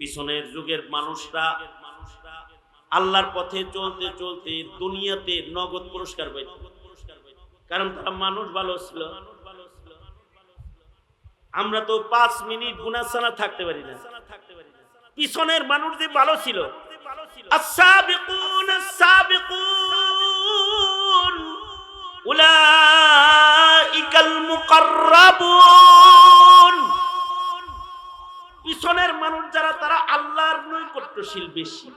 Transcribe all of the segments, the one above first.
পিছনের যুগের মানুষরা আল্লাহর পথে চলতে চলতে দুনিয়াতে নগদ পুরস্কার পাইত, কারণ তারা মানুষ ভালো ছিল। আমরা তো 5 মিনিট গুনাহ ছাড়া থাকতে পারি না। পিছনের মানুষ যে ভালো ছিল, as-sabiqun as-sabiqun উলাইকাল মুকাররাবুন। পিছনের মানুষ যারা, তারা আল্লাহর নৈকট্যশীল বেশি,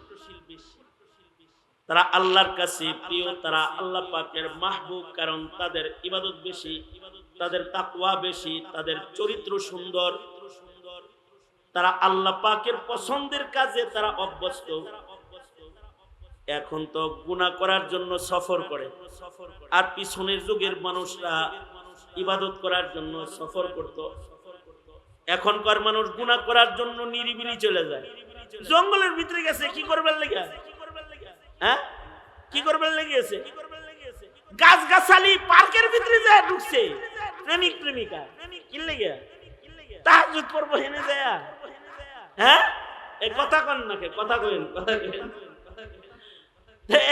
তারা আল্লাহর কাছে প্রিয়, তারা আল্লাহ পাকের মাহবুব, কারণ তাদের ইবাদত বেশি, তাদের তাকওয়া বেশি, তাদের চরিত্র সুন্দর, তারা আল্লাহ পাকের পছন্দের কাজে তারা অভ্যস্ত। এখন তো গুনাহ করার জন্য সফর করে, আর পিছনের যুগের মানুষরা ইবাদত করার জন্য সফর করত। এখনকার মানুষ গুনাহ করার জন্য নিরিবিলি চলে যায়, জঙ্গলের ভিতরে গেছে কি করবার লাগে, হ্যাঁ কি করবার লেগেছে, গাছ গাছালি পার্কের ভিতরে যায় ঢুকছে, প্রেমিক প্রেমিকা কি লেগে তাহাজ্জুদ পড়বো হেনে যায়, হ্যাঁ এই কথা কন নাকি, কথা কইন, কথা কইন।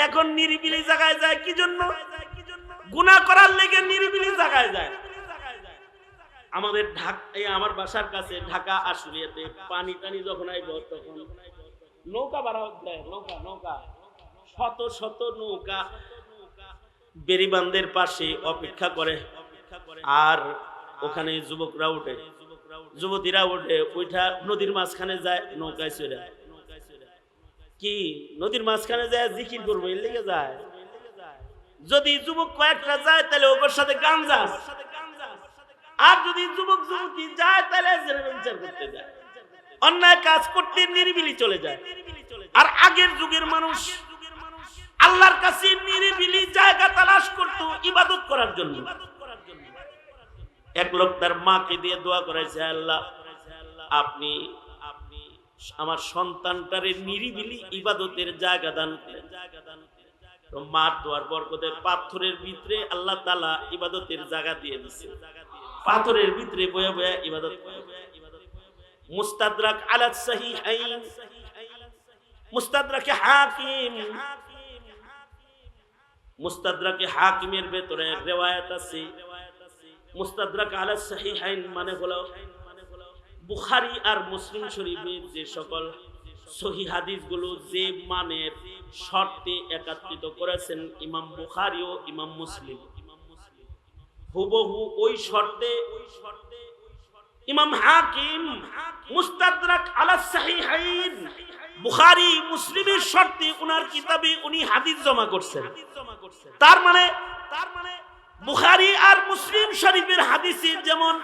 এখন নিরিবিলি জায়গায় যায় কি জন্য, গুনাহ করার লেগে নিরিবিলি জায়গায় যায়। আমাদের আমার বাসার কাছে ঢাকা আশুলিয়াতে পানি টানি যখন আইব তখন নৌকা ভাড়া দেয়, নৌকা নৌকা শত শত নৌকা বেরিবান্ধের পাশে অপেক্ষা করে, আর ওখানে যুবকরা উঠে, যুবতীরা উঠে, ওইটা নদীর মাঝখানে যায়, নৌকায় চড়ে কি নদীর মাঝখানে যায় জিকির করবো, এর লেগে যায়। যদি যুবক কয়েকটা যায় তাহলে ওর সাথে গাঞ্জা, আর যদি যুবক যুবতী যায় তাহলে বিচার করতে যায়, অন্যায় কাজ করতে নিরিবিলি চলে যায়। আর আগের যুগের মানুষ আল্লাহর কাছে নিরিবিলি জায়গা তালাশ করত ইবাদত করার জন্য। এক লোক তার মাকে দিয়ে দোয়া করেছে, আল্লাহ আপনি আমার সন্তানটারে নিরিবিলি ইবাদতের জায়গা দান করেন। তো মার দোয়ার বরকতে পাথরের ভিতরে আল্লাহ তাআলা ইবাদতের জায়গা দিয়ে দিয়েছে, পাথরের ভিতরে বয়া বয়া ইবাদত করে। মুস্তাদরাক আলা সাহিহাইন, মুস্তাদরাকে হাকিম, মুস্তাদরাকে হাকিমের ভেতরে রিওয়ায়াত আছে। মুস্তাদরাক আলা সাহিহাইন মানে হলো বুখারী আর মুসলিম শরীফের যে সকল সহিহ হাদিসগুলো যে মানের শর্তে একত্রিত করেছেন ইমাম বুখারী ও ইমাম মুসলিম, হুবহু ওই শর্তে ইমাম হাকিম মুস্তাদরাক আলা সাহিহাইন বুখারী মুসলিমের শর্তে উনার কিতাবে উনি হাদিস জমা করছেন। তার মানে বুখারী আর মুসলিম শরীফের হাদিসে যেমন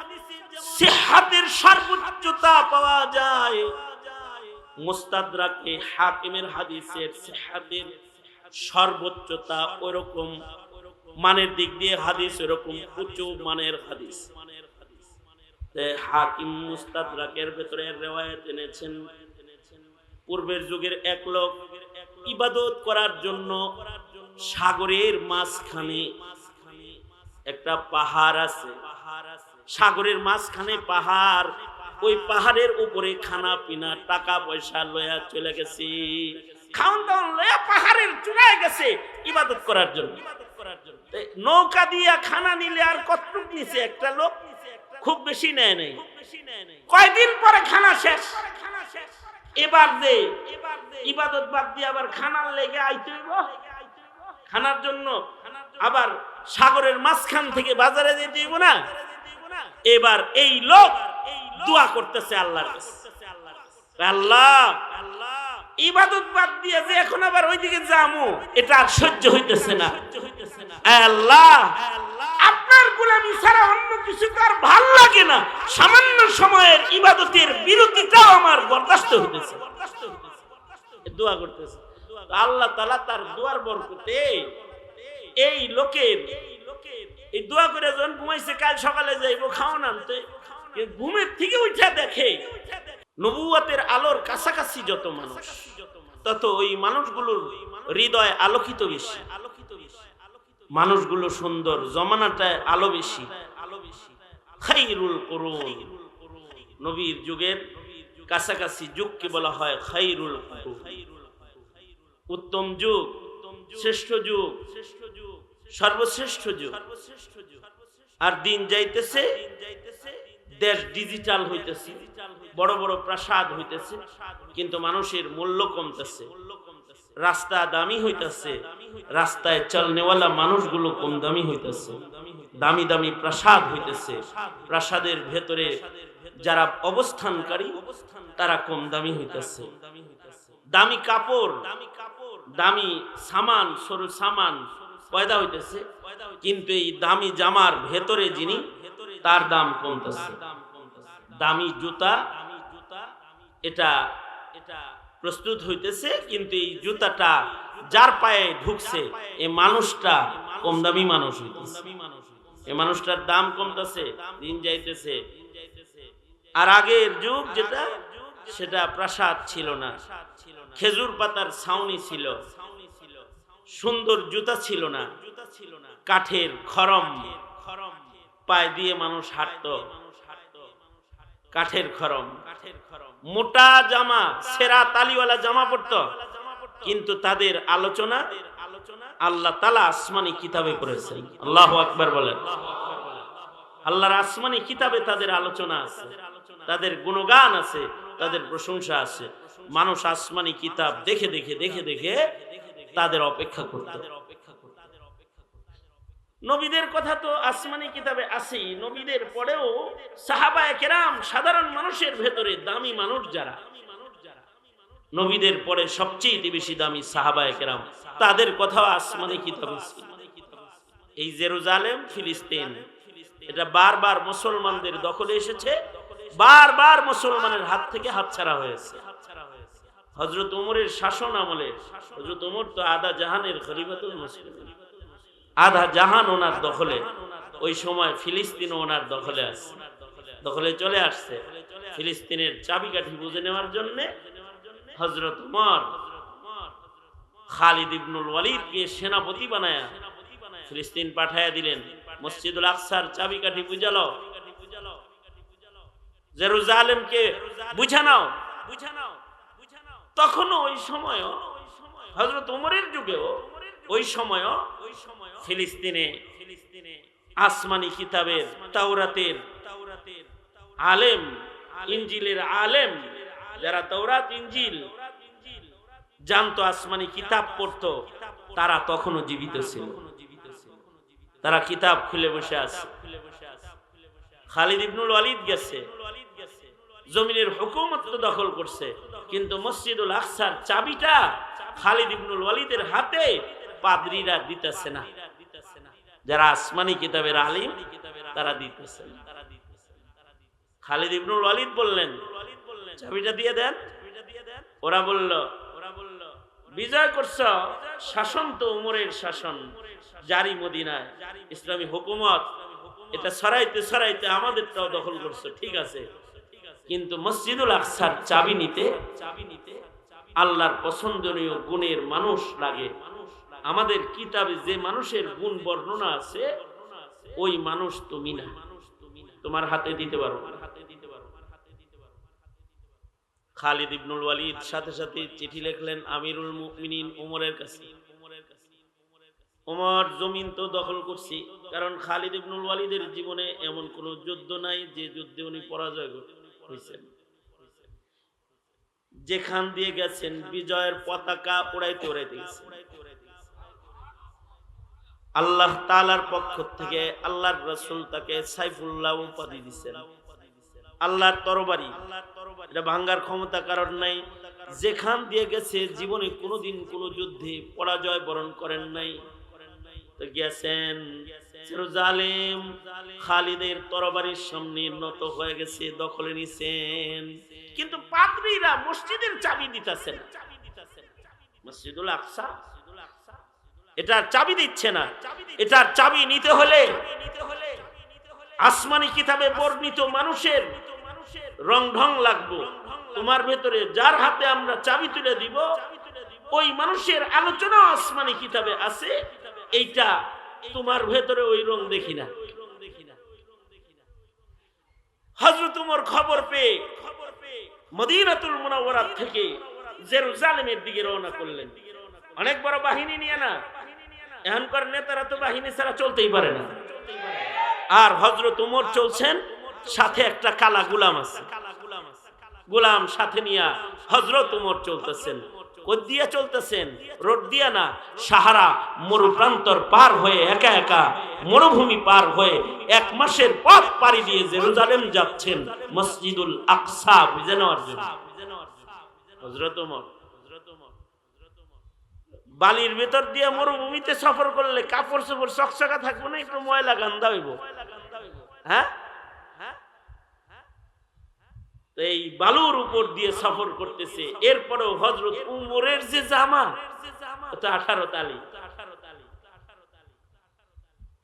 সিহহাতের সর্বোচ্চতা পাওয়া যায়, মুস্তাদরাকে হাকিমের হাদিসের সিহহাতের সর্বোচ্চতা ওরকম মানের দিক দিয়ে হাদিস এরকম উচ্চ মানের হাদিস। হাকিম মুস্তাদরাকের ভেতরে রিওয়ায়াত এনেছেন, পূর্বের যুগের এক লোক ইবাদত করার জন্য সাগরের মাঝখানে একটা পাহাড় আছে, সাগরের মাঝখানে পাহাড়, ওই পাহাড়ের উপরে খানা পিনা টাকা পয়সা লয়া চলে গেছে, খাওন দাওন লয়া পাহাড়ের চূড়ায় গেছে ইবাদত করার জন্য। নৌকা দিয়া খানা নিলে আর কতটুক নিছে একটা লোক, খুব বেশি নেয় নাই। কয়দিন পরে খানা শেষ, এবার দে ইবাদত বাদ দিয়ে আবার খানার লেগে আইতে হইব, খানার জন্য আবার সাগরের মাঝখান থেকে বাজারে যেতে হইব না। এবার এই লোক দোয়া করতেছে আল্লাহর কাছে, আল্লাহ ইবাদত বাদ দিয়ে যে এখন আবার ওইদিকে যামু, এটা আর সহ্য হইতেছে না। আল্লাহ আপনার গোলামি ছাড়া অন্য কিছু তার ভাল লাগে না, সামান্য সময়ের ইবাদতের বিরতিটাও আমার বরদাস্ত হইতেছে। দোয়া করতেছে, আল্লাহ তাআলা তার দোয়ার বরকতে এই লোকের এই দোয়া করে যখন ঘুমাইছে, কাল সকালে যাইবো খাওয়ান আনতে, ঘুমের থেকে উঠে দেখে নবুয়তের আলোর কাছাকাছি যত মানুষ, তত ওই মানুষগুলোর হৃদয় আলোকিত বেশি, মানুষগুলো সুন্দর, জমানাটায় আলো বেশি। খায়রুল কুরুন, নবীর যুগের কাছাকাছি যুগকে বলা হয় খায়রুল কুরুন, উত্তম যুগ, শ্রেষ্ঠ যুগ, সর্বশ্রেষ্ঠ যুগ। আর দিন যাইতেছে, দেশ ডিজিটাল হইতেছে, বড় বড় প্রাসাদ হইতেছে, কিন্তু মানুষের মূল্য কমতেছে। রাস্তা দামি হইতেছে, রাস্তায় চলনেওয়ালা মানুষগুলো কম দামি হইতেছে। দামি দামি প্রাসাদ হইতেছে, প্রাসাদের ভেতরে যারা অবস্থানকারী তারা কম দামি হইতেছে। দামি কাপড়, দামি সামান, সরু সামান পয়দা হইতেছে, কিন্তু এই দামি জামার ভেতরে যিনি, তার দাম কমতেছে। দামি জুতা এটা প্রস্তুত হইতেছে, কিন্তু এই জুতাটা যার পায়ে ঢুকছে এই মানুষটা কম দামি মানুষ হইতেছে, এই মানুষটার দাম কমতেছে, দিন যাইতেছে। আর আগের যুগ যেটা, সেটা প্রাসাদ ছিল না, খেজুর পাতার ছাউনি ছিল, সুন্দর জুতা ছিল না, কাঠের খরম পায়ে দিয়ে মানুষ হাঁটতো, কাঠের খরম, মোটা জামা, সেরা তালিওয়ালা জামা পড়তো, কিন্তু তাদের আলোচনা আল্লাহ তাআলা আসমানি কিতাবে করেছেন। আল্লাহু আকবার বলেন। আল্লাহর আসমানি কিতাবে তাদের আলোচনা আছে, তাদের গুণগান আছে, তাদের প্রশংসা আছে। মানুষ আসমানি কিতাব দেখে দেখে দেখে দেখে তাদের অপেক্ষা করত। নবীদের কথা তো আসমানি কিতাবে আছেই, নবীদের পরেও সাহাবায়ে কেরাম, সাধারণ মানুষের ভেতরে দামি মানুষ যারা, নবীদের পরে সবচেয়ে বেশি দামি সাহাবায়ে কেরাম, তাদের কথাও আসমানি কিতাবে ছিল। এই জেরুজালেম, ফিলিস্তিন, এটা বারবার মুসলমানদের দখলে এসেছে, বারবার মুসলমানের হাত থেকে হাতছাড়া হয়েছে। হযরত ওমরের শাসন আমলে, হযরত ওমর তো আধা জাহানের খলিফাতুল মুসলিমিন, আধা জাহান ওনার দখলে, ওই সময় ফিলিস্তিন ওনার দখলে আছে, দখলে চলে আসছে। ফিলিস্তিনের চাবিকাঠি বুঝে নেওয়ার জন্য হযরত ওমর খালিদ ইবনুল ওয়ালিদকে সেনাপতি বানায়া ফিলিস্তিন পাঠায়া দিলেন। মসজিদুল আকসার চাবিকাঠি বুঝালো, জেরুজালেমকে বুঝা নাও। তখনও ওই সময় হযরত ওমরের যুগেও ওই সময় ফিলিস্তিনে আসমানি কিতাবের, তাওরাতের আলেম, ইনজিলের আলেম, যারা তাওরাত ইনজিল জানতো, আসমানি কিতাব পড়তো, তারা তখনও জীবিত ছিল, তারা কিতাব খুলে বসে আছে। খালিদ ইবনুল ওয়ালিদ গেছে, জমিনের হুকুমত দখল করছে, কিন্তু মসজিদুল আকসার চাবিটা খালিদ ইবনুল ওয়ালিদের হাতে পাদ্রীরা দিতেছে না, যারা আসমানি কিতাবের আলিম তারা দিতেছে না। খালিদ ইবনুল ওয়ালিদ বললেন, চাবিটা দিয়ে দেন। ওরা বলল, বিজয় করছ, শাসন তো উমরের শাসন জারি মদিনায়, ইসলামী হুকুমত, এটা সরাইতে সরাইতে আমাদেরটাও দখল করছো, ঠিক আছে, কিন্তু মসজিদুল আকসার চাবি নিতে আল্লাহর পছন্দনীয় গুণের মানুষ লাগে। আমাদের কিতাবে যে মানুষের গুণ বর্ণনা আছে, ওই মানুষ তুমি না, তোমার হাতে দিতে পারো। খালিদ ইবনুল ওয়ালিদ সাথে সাথে চিঠি লিখলেন আমিরুল মুমিনিন ওমরের কাছে। ওমর, জমিন তো দখল করছি, কারণ খালিদ ইবনুল ওয়ালিদের জীবনে এমন কোন যুদ্ধ নাই যে যুদ্ধে উনি পরাজয় হয়েছেন। যেখান দিয়ে গেছেন বিজয়ের পতাকা উড়াইতে উড়াইতে গেছেন। আল্লাহ তাআলার পক্ষ থেকে আল্লাহর রাসূল তাকে সাইফুল্লাহ উপাধি দিয়েছেন। আল্লাহর তরবারি, এটা ভাঙ্গার ক্ষমতা কারণ নাই। যেখান দিয়ে গেছে জীবনে কোনোদিন কোনো যুদ্ধে পরাজয় বরণ করেন নাই। তো গেছেন জেরুজালেম, খালিদের তরবারির সামনে নত হয়ে গেছে, দখলে নিছেন, কিন্তু পাদ্রীরা মসজিদের চাবি দিতেছে না। মসজিদুল আকসা এটার চাবি দিচ্ছে না। এটার চাবি নিতে হলে আসমানি কিতাবে বর্ণিত মানুষের রং ঢং লাগবে। তোমার ভেতরে যার হাতে আমরা চাবি তুলে দিব, ওই মানুষের আলোচনা আসমানি কিতাবে আছে, এইটা তোমার ভেতরে ওই রং দেখি না। হযরত ওমর খবর পেয়ে মদিনাতুল মুনাওয়ারা থেকে জেরুজালেমের দিকে রওনা করলেন। অনেক বড় বাহিনী নিয়ে না, এখনকার নেতারা তো বাহিনী ছাড়া চলতেই পারে না। আর হযরত ওমর চলছেন, সাথে একটা কালা গোলাম আছে, গোলাম সাথে নিয়ে হযরত ওমর চলতেছেন। কোথ দিয়া চলতেছেন? রোড দিয়া না, সাহারা মরুপ্রান্তর পার হয়ে, একা একা মরুভূমি পার হয়ে 1 মাসের পথ পাড়ি দিয়ে জেরুজালেম যাচ্ছেন মসজিদুল আকসা বুঝে নেওয়ার জন্য। হযরত ওমর বালির ভেতর দিয়ে মরুভূমিতে সফর করলে কাপড় চোপড় চকচকা থাকবে না, একটু ময়লা গান্দা হইব। হ্যাঁ, এই বালুর উপর দিয়ে সফর করতেছে। এরপরেও হযরত উমরের যে জামা, ওটা 18 তালি।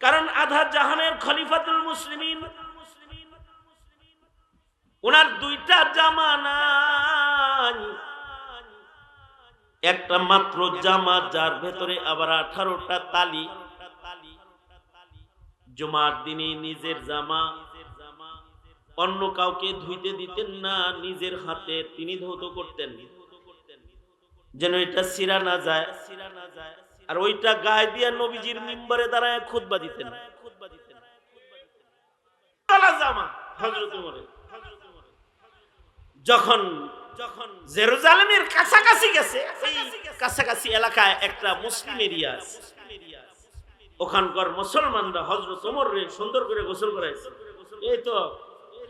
কারণ আধা জাহানের খলিফাতুল মুসলিমিন, ওনার 2টা জামা নাই, একটা মাত্র জামা, যার ভেতরে আবার 18টা তালি। জুমার দিনে নিজের জামা অন্য কাউকে ধুইতে দিতেন না, নিজের হাতে তিনি ধৌত করতেন, যেন এটা ছিঁড়া না যায়। আর ওইটা গায়ে দিয়া নবীজির মিম্বরে দাঁড়ায় খুতবা দিতেন। জামা হযরত ওমরের। যখন জেরুজালেমের কাছাকাছি গেছে, এই কাছাকাছি এলাকায় একটা মুসলিম এরিয়া আছে, ওখানকার মুসলমানরা হযরত ওমরকে সুন্দর করে গোসল করাইছে। এই তো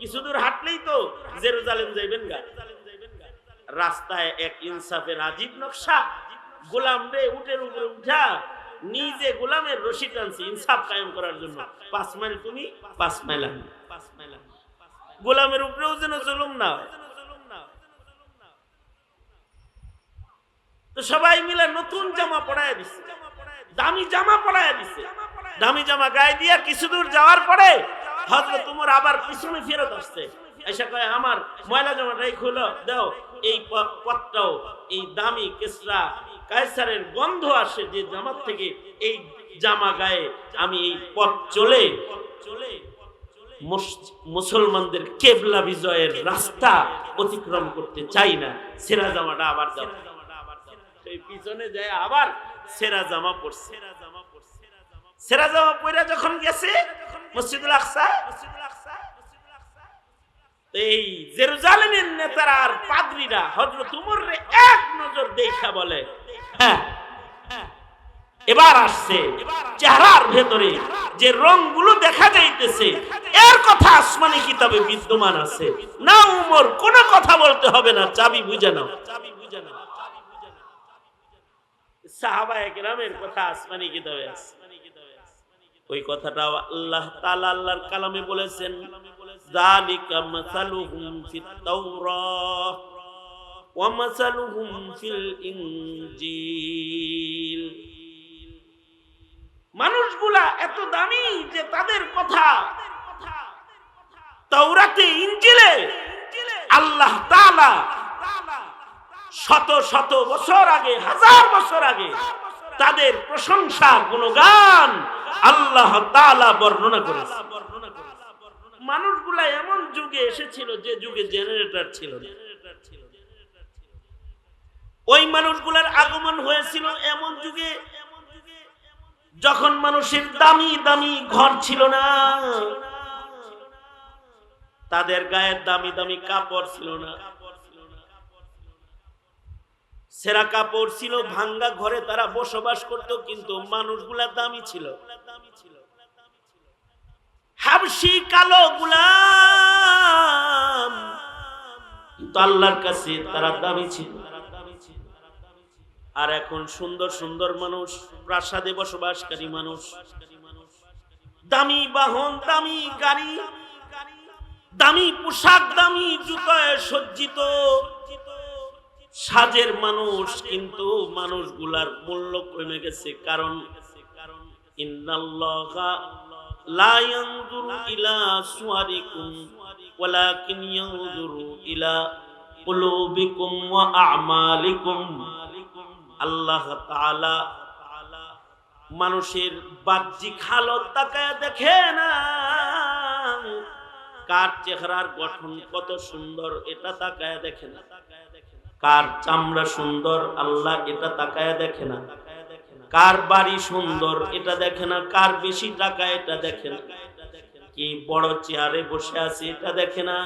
কিছু দূর হাঁটলেই তো জেরুজালেম যাইবেন গা। রাস্তায় এক ইনসাফের আজীব নকশা, গোলাম রে উটের উপরে উঠা নিজে গোলামের রশি টানছে ইনসাফ কায়েম করার জন্য। 5 মাইল তুমি, 5 মাইল আমি, গোলামের উপরেও যেন জুলুম না হয়। তো সবাই মিলে নতুন জামা পরায় দিছে, দামি জামা পরায় দিছে। দামি জামা গায়ে দিয়া কিছু দূর যাওয়ার পরে হযরত ওমর আবার পিছনে ফেরত আসছে, এসে কয় আমার ময়লা জামাটাই খুলো দাও। এই পথটাও এই দামি কেসরা কায়সারের গন্ধ আসে যে জামার থেকে, এই জামা গায়ে আমি এই পথ চলে মুসলমানদের কেবলা বিজয়ের রাস্তা অতিক্রম করতে চাই না, সেরা জামাটা আবার দাও। এই পিছনে যায় আবার সেরা জামা পরছে। সেরা জামা পরে যখন গেছে মসজিদুল আকসা, এই জেরুজালেমের নেতারা আর পাদ্রীরা হযরত ওমরের এক নজর দেখা বলে, হ্যাঁ এবার আসছে। চেহারার ভেতরে যে রংগুলো দেখা যাইতেছে, এর কথা আসমানি কিতাবে বিদ্যমান আছে। না ওমর, কোনো কথা বলতে হবে না, চাবি বুঝে নাও। সাহাবায়ে কেরামের কথা আসমানি কিতাবে আছে। ওই কথাটাও আল্লাহ তাআলা আল্লাহর কালামে বলেছেন, যালিকা মাসালুহুম ফিত তাওরাহ ওয়া মাসালুহুম ফিল ইনজিল। মানুষগুলা এত দামি যে তাদের কথা তাওরাতে, ইনজিলে আল্লাহ তাআলা শত শত বছর আগে, 1000 বছর আগে তাদের প্রশংসা গুণগান আল্লাহ তাআলা বর্ণনা করেছেন। মানুষগুলা এমন যুগে এসেছিল যে যুগে জেনারেটর ছিল না। ওই মানুষগুলার আগমন হয়েছিল এমন যুগে যখন মানুষের দামি দামি ঘর ছিল না, তাদের গায়ে দামি দামি কাপড় ছিল না, সেরা কাপড় ছিল, ভাঙ্গা ঘরে তারা বসবাস করত, কিন্তু মানুষগুলা দামি ছিল। হাবশি কালো গোলাম, কিন্তু আল্লাহর কাছে তারা দামি ছিল। আর এখন সুন্দর সুন্দর মানুষ, প্রাসাদে বসবাসকারী মানুষ, দামি বাহন, দামি গাড়ি, দামি পোশাক, দামি জুতায় সজ্জিত সাজের মানুষ, কিন্তু মানুষগুলার মূল্য কমে গেছে। কারণ ইন্নাল্লাহা লা ইয়ানজুরু ইলা সুওয়ারিকুম ওয়ালাকিন ইয়ানজুরু ইলা কুলুবিকুম ওয়া আ'মালিকুম। আল্লাহ তাআলা মানুষের বাহ্যিক হালত তাকায় দেখে না, কার চেহারার গঠন কত সুন্দর এটা তাকায় দেখে না, কার চামড়া সুন্দর আল্লাহ এটা তাকায় দেখে না, কার বাড়ি সুন্দর এটা দেখে না, কার বেশি টাকা এটা দেখে না, কি বড় চেয়ারে বসে আছে এটা দেখে না।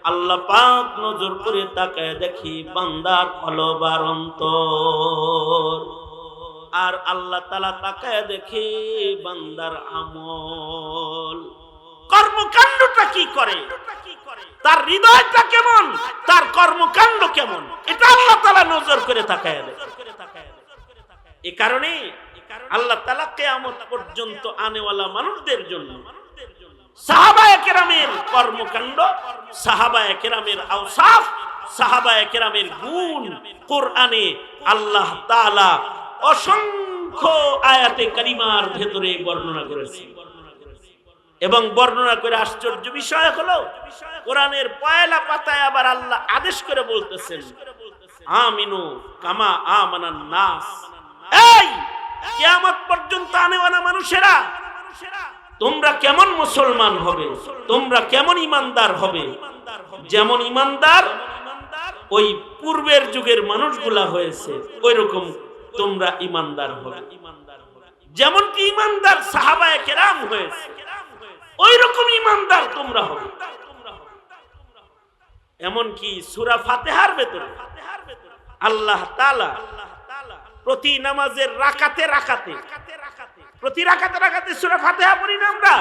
আল্লাহ পাক নজর করে তাকায় দেখি বান্দার কলবার অন্তর, আর আল্লাহ তাআলা তাকায় দেখে বান্দার আমল, কর্মকাণ্ডটা কি করে, তার হৃদয়টা কেমন, তার কর্মকাণ্ড কেমন, এটা আল্লাহ তাআলা নজর করে তাকায় দেখে। এই কারণে আল্লাহ তাআলা কিয়ামত পর্যন্ত আনেওয়ালা মানুষদের জন্য সাহাবায়ে কেরামের কর্মকাণ্ড, সাহাবায়ে কেরামের আওসাফ, সাহাবায়ে কেরামের গুণ কোরআনে আল্লাহ তাআলা অসংখ্য আয়াতে কারিমার ভেতরে বর্ণনা করেছেন। এবং বর্ণনা করে আশ্চর্য বিষয় হলো কোরআনের পয়লা পাতায় আবার আল্লাহ আদেশ করে বলতেছেন, আমিনু কামা আমানান নাস, এই কিয়ামত পর্যন্ত আনেওয়ালা মানুষেরা তোমরা কেমন মুসলমান হবে, তোমরা কেমন ঈমানদার হবে, যেমন ঈমানদার ওই পূর্বের যুগের মানুষগুলা হয়েছে ওই রকম তোমরা ঈমানদার হবে, যেমন কি ঈমানদার সাহাবায়ে কেরাম হয়েছে ওই রকম ঈমানদার তোমরা হবে। এমন কি সূরা ফাতিহার ভেতরে আল্লাহ তাআলা প্রতি নামাজের রাকাতে রাকাতে, প্রতি রাকাতে রাকাতে সূরা ফাতিহা পড়ি না আমরা,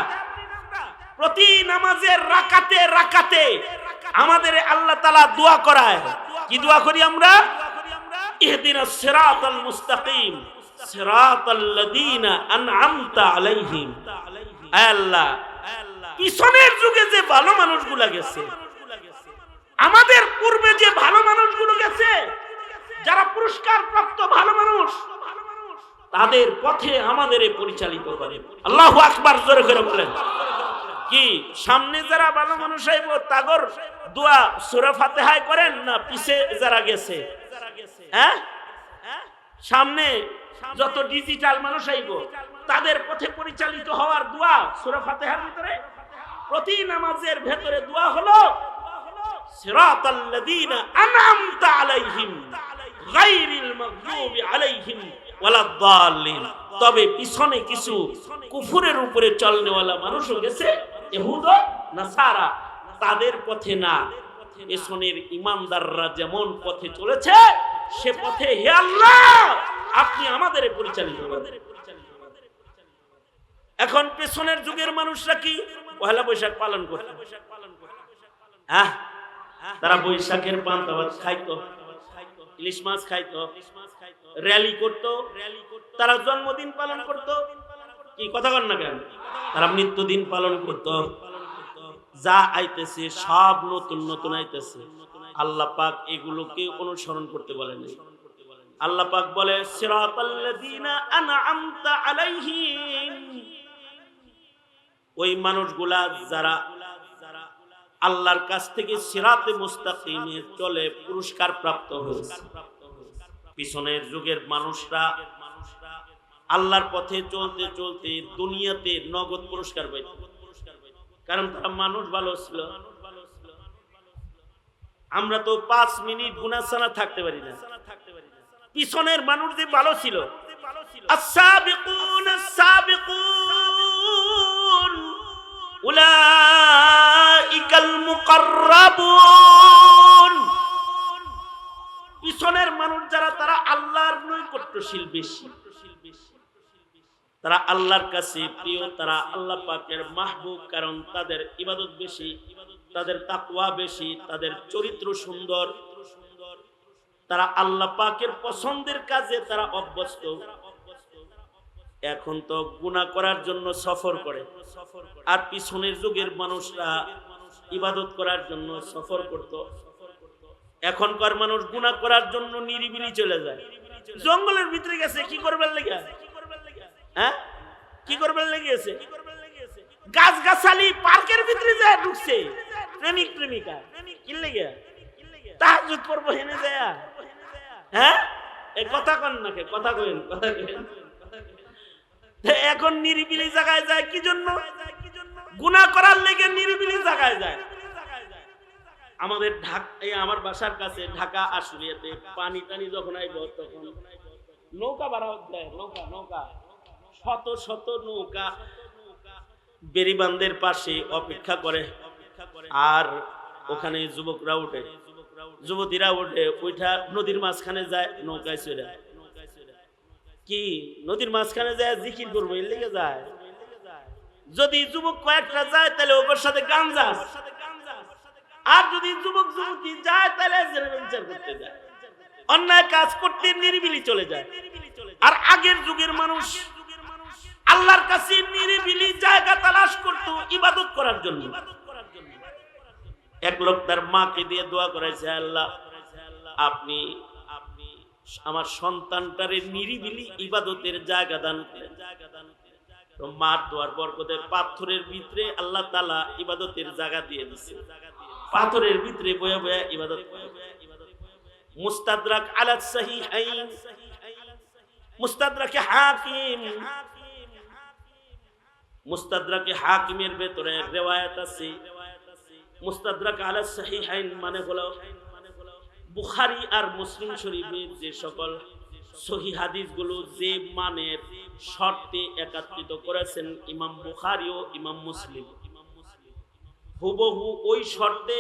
প্রতি নামাজের রাকাতে রাকাতে আমাদের আল্লাহ তাআলা দোয়া করায়। কি দোয়া করি আমরা? ইহদিনাস সিরাতাল মুস্তাকিম সিরাতাল লাযিনা আনআমতা আলাইহিম। আল্লাহ পিছনের যুগে যে ভালো মানুষগুলো গেছে, আমাদের পূর্বে যে ভালো মানুষগুলো গেছে, যারা পুরস্কার প্রাপ্ত ভালো মানুষ, তাদের পথে আমাদের পরিচালিত করে। আল্লাহু আকবার, জোরে করে বলেন। কি সামনে যারা ভালো মানুষ আইব তাগর দোয়া সূরা ফাতিহায় করেন না পিছে যারা গেছে? হ্যাঁ, সামনে যত ডিজিটাল মানুষ আইব তাদের পথে পরিচালিত হওয়ার দোয়া সূরা ফাতিহার ভিতরে, প্রতি নামাজের ভেতরে দোয়া হলো সিরাতাল লাযিনা আনআমতা আলাইহিম গায়রিল মাগদুবি আলাইহিম ওয়ালাদ দাল্লিন। তবে পিছনে কিছু কুফরের উপরে চলনেওয়ালা মানুষও গেছে, ইহুদ নাসারা, তাদের পথে না, পেছনের ঈমানদাররা যেমন পথে চলেছে সে পথে হে আল্লাহ আপনি আমাদের পরিচালিত করেন। এখন পেছনের যুগের মানুষরা কি পহেলা বৈশাখ পালন করে? হ্যাঁ, তারা বৈশাখের পান্তা ভাত খাইতো, ইলিশ মাছ খাইতো, র্যালি করতো, তারা জন্মদিন পালন করতো। কি কথা বল না কেন? তারা মৃত্যুদিন পালন করতো। যা আইতেছে সব নতুন নতুন আইতেছে। আল্লাহ পাক এগুলোকে অনুসরণ করতে বলেন। আল্লাহ পাক বলে সিরাতাল লাযিনা আনআমতা আলাইহিম, ওই মানুষগুলা যারা আল্লাহর কাছ থেকে সিরাতে মুস্তাকিমে চলে পুরস্কার প্রাপ্ত হয়েছে। পিছনের যুগের মানুষরা আল্লাহর পথে চলতে চলতে দুনিয়াতে নগদ পুরস্কার পাইত, কারণ তারা মানুষ ভালো ছিল। আমরা তো 5 মিনিট গুনাহ ছাড়া থাকতে পারি না। পিছনের মানুষ যে ভালো ছিল, আস-সাবিকুন আস-সাবিকুন উলাইকাল মুকাররাবুন, পিছনের মানুষ যারা তারা আল্লাহর নৈকট্যশীল বেশি, তারা আল্লাহর কাছে প্রিয়, তারা আল্লাহ পাকের মাহবুব, কারণ তাদের ইবাদত বেশি, তাদের তাকওয়া বেশি, তাদের চরিত্র সুন্দর, তারা আল্লাহ পাকের পছন্দের কাজে তারা অভ্যস্ত। এখন তো গুনাহ করার জন্য সফর করে, আর পিছনের যুগের মানুষরা ইবাদত করার জন্য সফর করত। এখনকার মানুষ গুনাহ করার জন্য নিরিবিলি চলে যায়, জঙ্গলের ভিতরে গেছে। কি করবার লেগে? হ্যাঁ, কি করবার লেগেছে? গাছ গাছালি পার্কের ভিতরে যায় ঢুকছে, প্রেমিক প্রেমিকা কি লেগে তাহাজ্জুদ পড়ব হেনে যায়। হ্যাঁ, এই কথা কন নাকি? কথা কইন, কথা কইন। এখন নিরিবিলি জায়গায় যায় কি জন্য? গুনাহ করার লেগে নিরিবিলি জায়গায় যায়। আমাদের আমার বাসার কাছে ঢাকা আশুলিয়াতে পানি টানি যখন আইব তখন নৌকা বাড়া যায়, নৌকা শত শত নৌকা বেরিবান্ধের পাশে অপেক্ষা করে, আর ওখানে যুবকরা উঠে, যুবতীরা উঠে ওইটা নদীর মাঝখানে যায়, নৌকায় চলে কি নদীর মাঝখানে যায় জিকির করবো, এর লেগে যায়। যদি যুবক কয়েকটা যায় তাহলে ওর সাথে গাঞ্জা, আর যদি যুবক যুবতী যায় তাহলে বিচার করতে যায়, অন্যায় কাজ করতে নিরিবিলি চলে যায়। আর আগের যুগের মানুষ আল্লাহর কাছে নিরিবিলি জায়গা তালাশ করত ইবাদত করার জন্য। এক লোক তার মাকে দিয়ে দোয়া করেছে, আল্লাহ আপনি আমার সন্তানটারে নিরিবিলি ইবাদতের জায়গা দান করেন। তো মার দোয়ার বরকতে পাথরের ভিতরে আল্লাহ তাআলা ইবাদতের জায়গা দিয়ে দিয়েছে, পাথরের ভিতরে বয়া বয়া ইবাদত করে। মুস্তাদরাক আলা সাহিহাইন, মুস্তাদরাকে হাকিম, মুস্তাদরাকে হাকিমের ভিতরে রিওয়ায়াত আছে। মুস্তাদরাক আলা সাহিহাইন মানে হলো বুখারী আর মুসলিম শরীফের যে সকল সহিহ হাদিসগুলো যে মানের শর্তে একত্রিত করেছেন ইমাম বুখারী ও ইমাম মুসলিম, হুবহু ওই শর্তে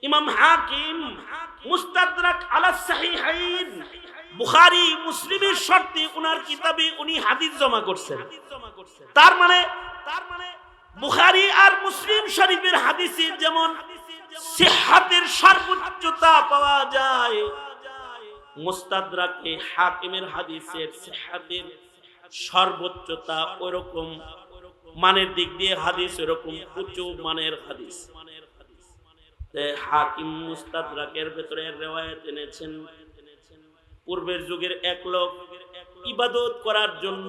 ইমাম হাকিম মুস্তাদরাক আলা সাহিহাইন বুখারী মুসলিমের শর্তে উনার কিতাবে উনি হাদিস জমা করছেন। তার মানে বুখারী আর মুসলিম শরীফের হাদিসে যেমন সিহহাতের সর্বোচ্চতা পাওয়া যায়, মুস্তাদরাকে হাকিমের হাদিসের সিহহাতের সর্বোচ্চতা ওরকম মানের দিক দিয়ে হাদিস এরকম উচ্চ মানের হাদিস। হাকিম মুস্তাদরাকের ভেতরে রিওয়ায়াত এনেছেন, পূর্বের যুগের এক লোক ইবাদত করার জন্য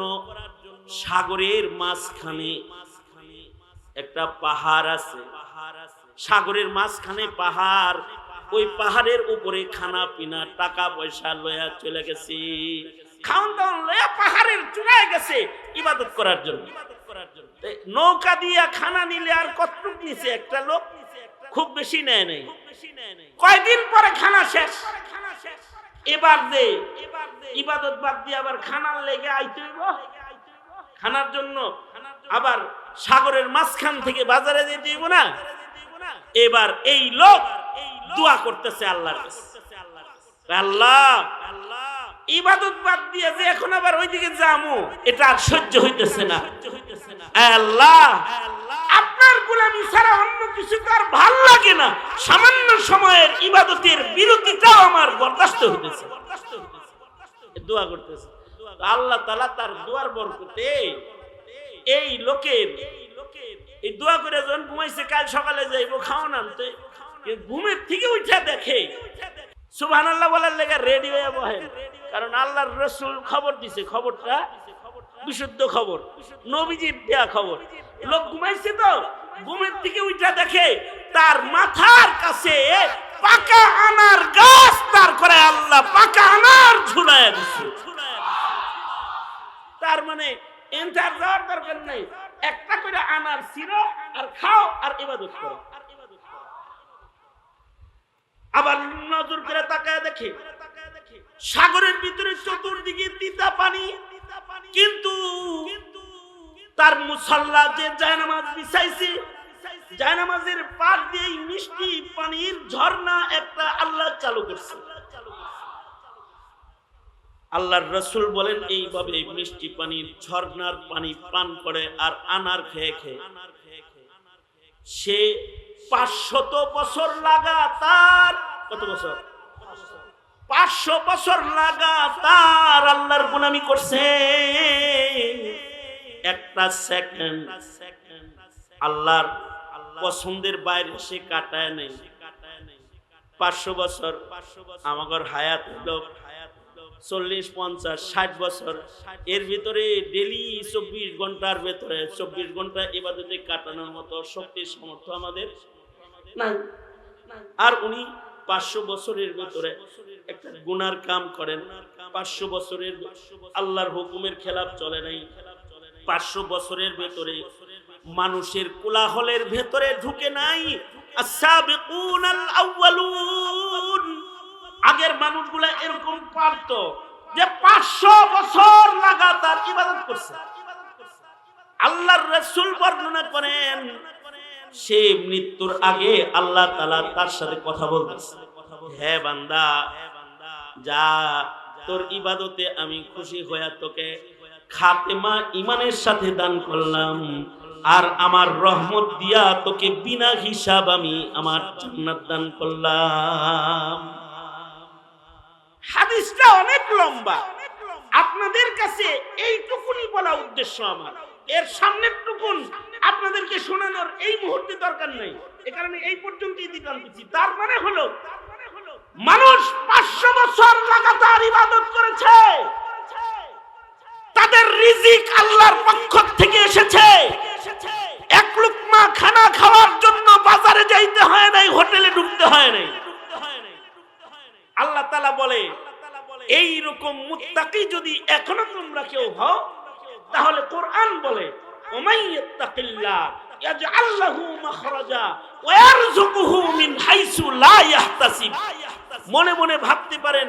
সাগরের মাঝখানে একটা পাহাড় আছে, সাগরের মাঝখানে পাহাড়, ওই পাহাড়ের উপরে খানা পিনা টাকা পয়সা লয়া চলে গেছে, খাওন দাওন লয়া পাহাড়ের চূড়ায় গেছে ইবাদত করার জন্য। নৌকা দিয়া খানা নিলে আর কতটুক নিছে একটা লোক, খুব বেশি নেয় নাই। কয়দিন পরে খানা শেষ, এবার দে ইবাদত বাদ দিয়ে আবার খানার লেগে আইতে হইব, খানার জন্য আবার সাগরের মাঝখান থেকে বাজারে যেতে হইব না। এবার এই লোক দোয়া করতেছে আল্লাহর কাছে, আল্লাহ ইবাদত বাদ দিয়ে যে এখন আবার ওইদিকে যামু এটা আর সহ্য হইতেছে না, আল্লাহ আপনার গোলামি ছাড়া অন্য কিছু আর ভাল লাগে না, সামান্য সময়ের ইবাদতের বিরতিটাও আমার বরদাস্ত হইতেছে। দোয়া করতেছে, আল্লাহ তাআলা তার দোয়ার বরকতে এই লোকের এই দোয়া করে যখন ঘুমাইছে, কাল সকালে যাইবো খাওয়ান আনতে, ঘুমের থেকে উঠে দেখে সুবহানাল্লাহ বলার লেগে রেডি হয়ে বহেন, কারণ আল্লাহর রাসূল খবর দিছে, খবরটা বিশুদ্ধ খবর, নবীজির দেয়া খবর। লোক ঘুমাইছে তো ঘুমের থেকে উঠে দেখে তার মাথার কাছে পাকা আনার গাছ, তার করে আল্লাহ পাকা আনার ঝুলায় দিছে। তার মানে এন্টার যাওয়ার দরকার নাই, একটা করে আনার ছিঁড়ো আর খাও আর ইবাদত করো। আবার নজর করে তাকায় দেখে সাগরের ভিতরে চতুর্দিকে তিতা পানি, কিন্তু তার মুসাল্লা যে জায়নামাজ বিছাইছে, জায়নামাজের পার দিয়ে মিষ্টি পানির ঝর্ণা একটা আল্লাহ চালু করছে। আল্লাহর রাসূল বলেন এইভাবে মিষ্টি পানির ঝর্ণার পানি পান করে আর আনার খেয়ে খেয়ে সে 500 বছর লাগাতার, কত বছর? 500 বছর লাগাতার আল্লাহর গোলামি করছে। একটা সেকেন্ড আল্লাহর পছন্দের বাইরে সে কাটায় নাই। 500 বছর আমাদের হায়াত হলো 40, 50, 60 বছর, এর ভিতরে ডেলি 24 ঘন্টার ভেতরে 24 ঘন্টা ইবাদতে কাটানোর মতো শক্তি সামর্থ্য আমাদের নাই। আর উনি 500 বছরের ভেতরে একটা গুনার কাম করেন, 500 বছরের আল্লাহর হুকুমের খেলাফ চলে নাই, 500 বছরের ভেতরে মানুষের কোলাহলের ভেতরে ঢুকে নাই। আস-সাবিকুনাল আউয়ালুন, আগের মানুষগুলা এরকম পারত যে 500 বছর লাগাতার ইবাদত করছে। আল্লাহর রাসূল বর্ণনা করেন সে মৃত্যুর আগে আল্লাহ তাআলা তার সাথে কথা বলতেছে, হে বান্দা যা, তোর ইবাদতে আমি খুশি হয়ে তোকে খাতেমা ইমানের সাথে দান করলাম, আর আমার রহমত দিয়া তোকে বিনা হিসাব আমি আমার জান্নাত দান করলাম। হাদিসটা অনেক লম্বা, আপনাদের কাছে এইটুকুনি বলা উদ্দেশ্য আমার। এর সামনের টুকুন আপনাদেরকে শোনানোর এই মুহূর্তে দরকার নেই, এ কারণে এই পর্যন্তই দিতে আনতেছি। তার মানে হলো মানুষ 500 বছর লাগাতার ইবাদত করেছে, তাদের রিজিক আল্লাহর পক্ষ থেকে এসেছে। এক লুকমা খানা খাওয়ার জন্য বাজারে যাইতে হয় নাই, হোটেলে ঢুকতে হয় নাই। আল্লাহ তাআলা বলে এই রকম মুত্তাকি যদি এখনো তোমরা কেউ হও, তাহলে কোরআন বলে ওমাইয়াত্তাকিল্লাহ ইয়াজআল লাহু মাখরাজা ওয়া ইয়ারযুকুহু মিন হাইসু লা ইয়াহতাসিব। মনে মনে ভাবতে পারেন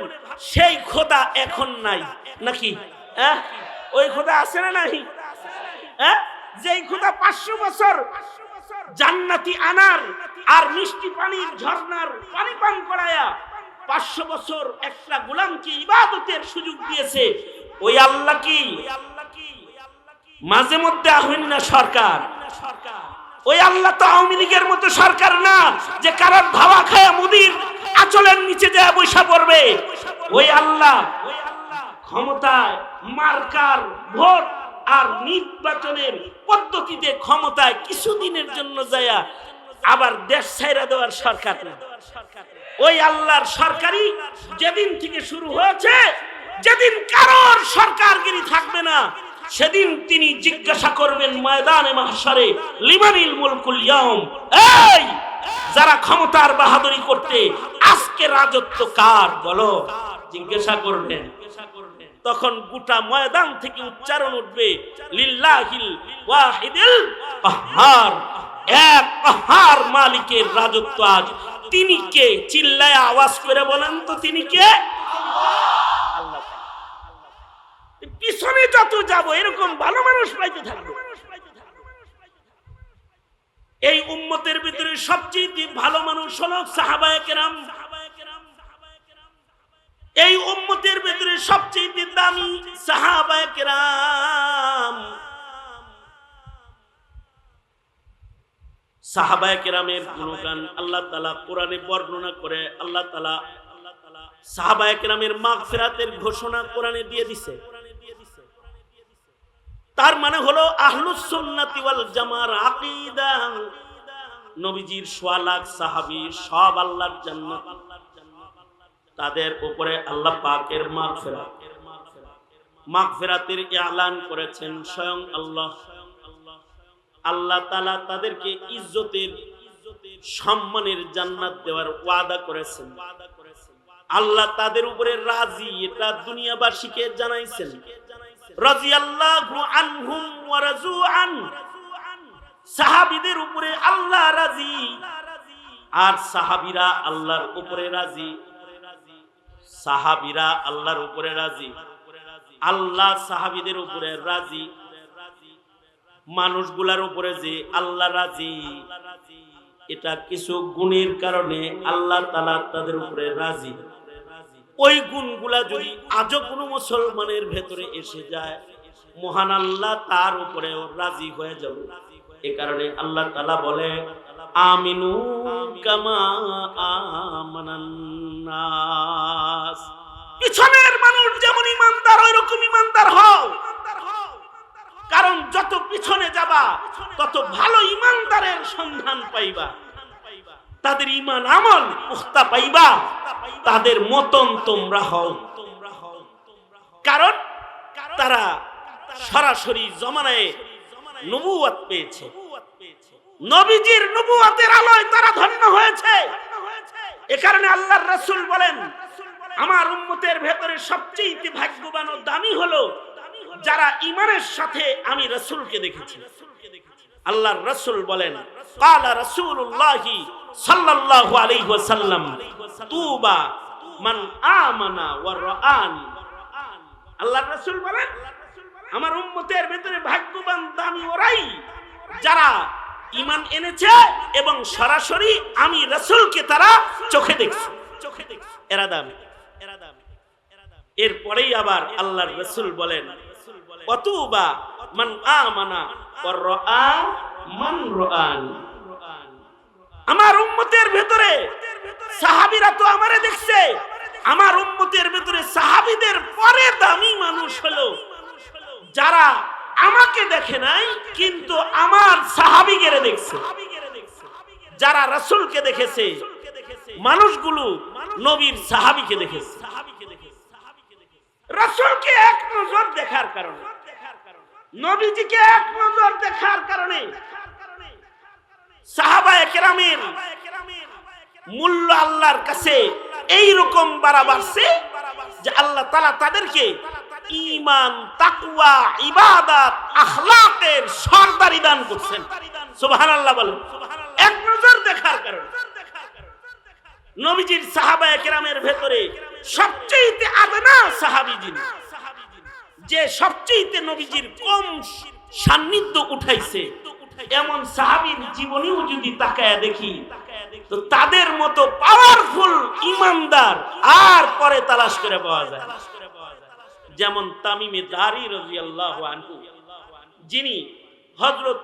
সেই খোদা এখন নাই নাকি? ওই খোদা আছে না নাই? যেই খোদা 500 বছর জান্নাতি আনার আর মিষ্টি পানির ঝর্ণার পানি পান করায়া 500 বছর একটা গোলামকে ইবাদতের সুযোগ দিয়েছে, ওই আল্লাহ কি মাঝে মধ্যে আহ্বান না সরকার? ওই আল্লাহ তো আওয়ামী লীগের মতো সরকার না যে কারোর ধাওয়া খায়া মুদির আঁচলের নিচে যায় বৈশা পড়বে। ওই আল্লাহ ক্ষমতায় মার্কার ভোট আর নির্বাচনের পদ্ধতিতে ক্ষমতায় কিছুদিনের জন্য যায়া আবার দেশ ছাইরা দেওয়ার সরকার না। ওই আল্লাহর সরকারি যেদিন থেকে শুরু হয়েছে, যেদিন কারোর সরকারগিরি থাকবে না, সেদিন তিনি জিজ্ঞাসা করবেন ময়দানে মাহশারে, লিমানিল মুলকুল ইয়াউম, এই যারা ক্ষমতার বাহাদুরি করতে আজকে রাজত্ব কার বলো, জিজ্ঞাসা করবেন। তখন গোটা ময়দান থেকে উচ্চারণ উঠবে লিল্লাহিল ওয়াহিদিল কাহ্হার, এক কাহ্হার মালিকের রাজত্ব আজ। তিনি কে? চিল্লায় আওয়াজ করে বলেন তো তিনি কে? আল্লাহ। পিছনে যত যাব এরকম ভালো মানুষ পাইতে থাকবে। এই উম্মতের ভিতরে সবচেয়ে ভালো মানুষ হলো সাহাবায়ে কেরাম। এই উম্মতের ভিতরে সবচেয়ে দামি সাহাবায়ে কেরাম। সাহাবায়ে কেরামের গুণগান আল্লাহ তাআলা কোরআনে বর্ণনা করে। আল্লাহ তাআলা সাহাবায়ে কেরামের মাগফিরাতের ঘোষণা কোরআনে দিয়ে দিয়েছে। তার মানে হলো আহলুস সুন্নাতি ওয়াল জামার আকীদা, নবীজির 100 লাখ সাহাবী সব আল্লাহর জান্নাত, তাদের উপরে আল্লাহ পাকের মাগফিরাতের ইলান করেছেন স্বয়ং আল্লাহ। আল্লাহ তাআলা তাদেরকে ইজ্জতের সম্মানের জান্নাত দেওয়ার ওয়াদা করেছেন। আল্লাহ তাদের উপরে রাজি, এটা দুনিয়াবাসীকে জানাইছেন। রাদিয়াল্লাহু আনহুম ওয়া রাজু আন, সাহাবীদের উপরে আল্লাহ রাজি আর সাহাবীরা আল্লাহর উপরে রাজি। সাহাবীরা আল্লাহর উপরে রাজি, আল্লাহ সাহাবীদের উপরে রাজি। মানুষগুলার উপরে যে আল্লাহ রাজি, এটা কিছু গুণের কারণে আল্লাহ তাআলা তাদের উপরে রাজি। ওই গুণগুলা যদি আজও কোনো মুসলমানের ভেতরে এসে যায়, মহান আল্লাহ তার উপরেও রাজি হয়ে যাবে। এই কারণে আল্লাহ তাআলা বলে আমিনু কামা আমানান নাস, পিছনের মানুষ যেমন ঈমানদার ওইরকম ঈমানদার হও। কারণ যত পিছনে যাবা তত ভালো ঈমানদারের সন্ধান পাইবা, তাদের ঈমান আমল পুখতা পাইবা, তাদের মতন তোমরা হও। কারণ তারা সরাসরি জমানায় নবুয়ত পেয়েছে, নবীজির নবুয়তের আলোয় তারা ধন্য হয়েছে। এ কারণে আল্লাহর রাসূল বলেন আমার উম্মতের ভেতরে সবচেয়ে ভাগ্যবান ও দামি হলো যারা ঈমানের সাথে আমি রাসূলকে দেখেছি। আল্লাহর রাসূল বলেন, ক্বালা রাসূলুল্লাহি সাল্লাল্লাহু আলাইহি ওয়াসাল্লাম, তুবা মান আমানা ওয়া রাআনি। আল্লাহর রাসূল বলেন, আমার উম্মতের ভিতরে ভাগ্যবান দামি ওরাই যারা ঈমান এনেছে এবং সরাসরি আমি রাসূলকে তারা চোখে দেখছে। এরা দামি। এরপরেই আবার আল্লাহর রাসূল বলেন, ওয়াতুবা মান আমানা ওয়া রাআ মান রাআনি। আমার উম্মতের ভিতরে সাহাবীরা তো আমারে দেখছে, আমার উম্মতের ভিতরে সাহাবীদের পরে দামি মানুষ হলো যারা আমাকে দেখে নাই কিন্তু আমার সাহাবীদের দেখছে। যারা রাসূলকে দেখেছে মানুষগুলো নবীর সাহাবীকে দেখেছে। রাসূলকে এক নজর দেখার কারণে, নবীজিকে এক নজর দেখার কারণে সাহাবায়ে কেরামের মূল্য আল্লাহর কাছে এই রকম বাড়াবাড়ছে যে আল্লাহ তাআলা তাদেরকে ঈমান, তাকওয়া, ইবাদত, আখলাকের সরদারি দান করছেন। সুবহানাল্লাহ বলেন। এক নজর দেখার কারণে নবীজির সাহাবায়ে কেরামের ভেতরে সবচেয়ে আদনা সাহাবী যিনি, যে সবচেয়ে নবীজির কম সান্নিধ্য উঠাইছে, এমন সাহাবীর জীবনীও যদি তাকায়া দেখি তো তাদের মতো পাওয়ারফুল ইমানদার আর পরে তালাশ করে পাওয়া যায়। যেমন তামিমে দারি রাদিয়াল্লাহু আনহু, যিনি হযরত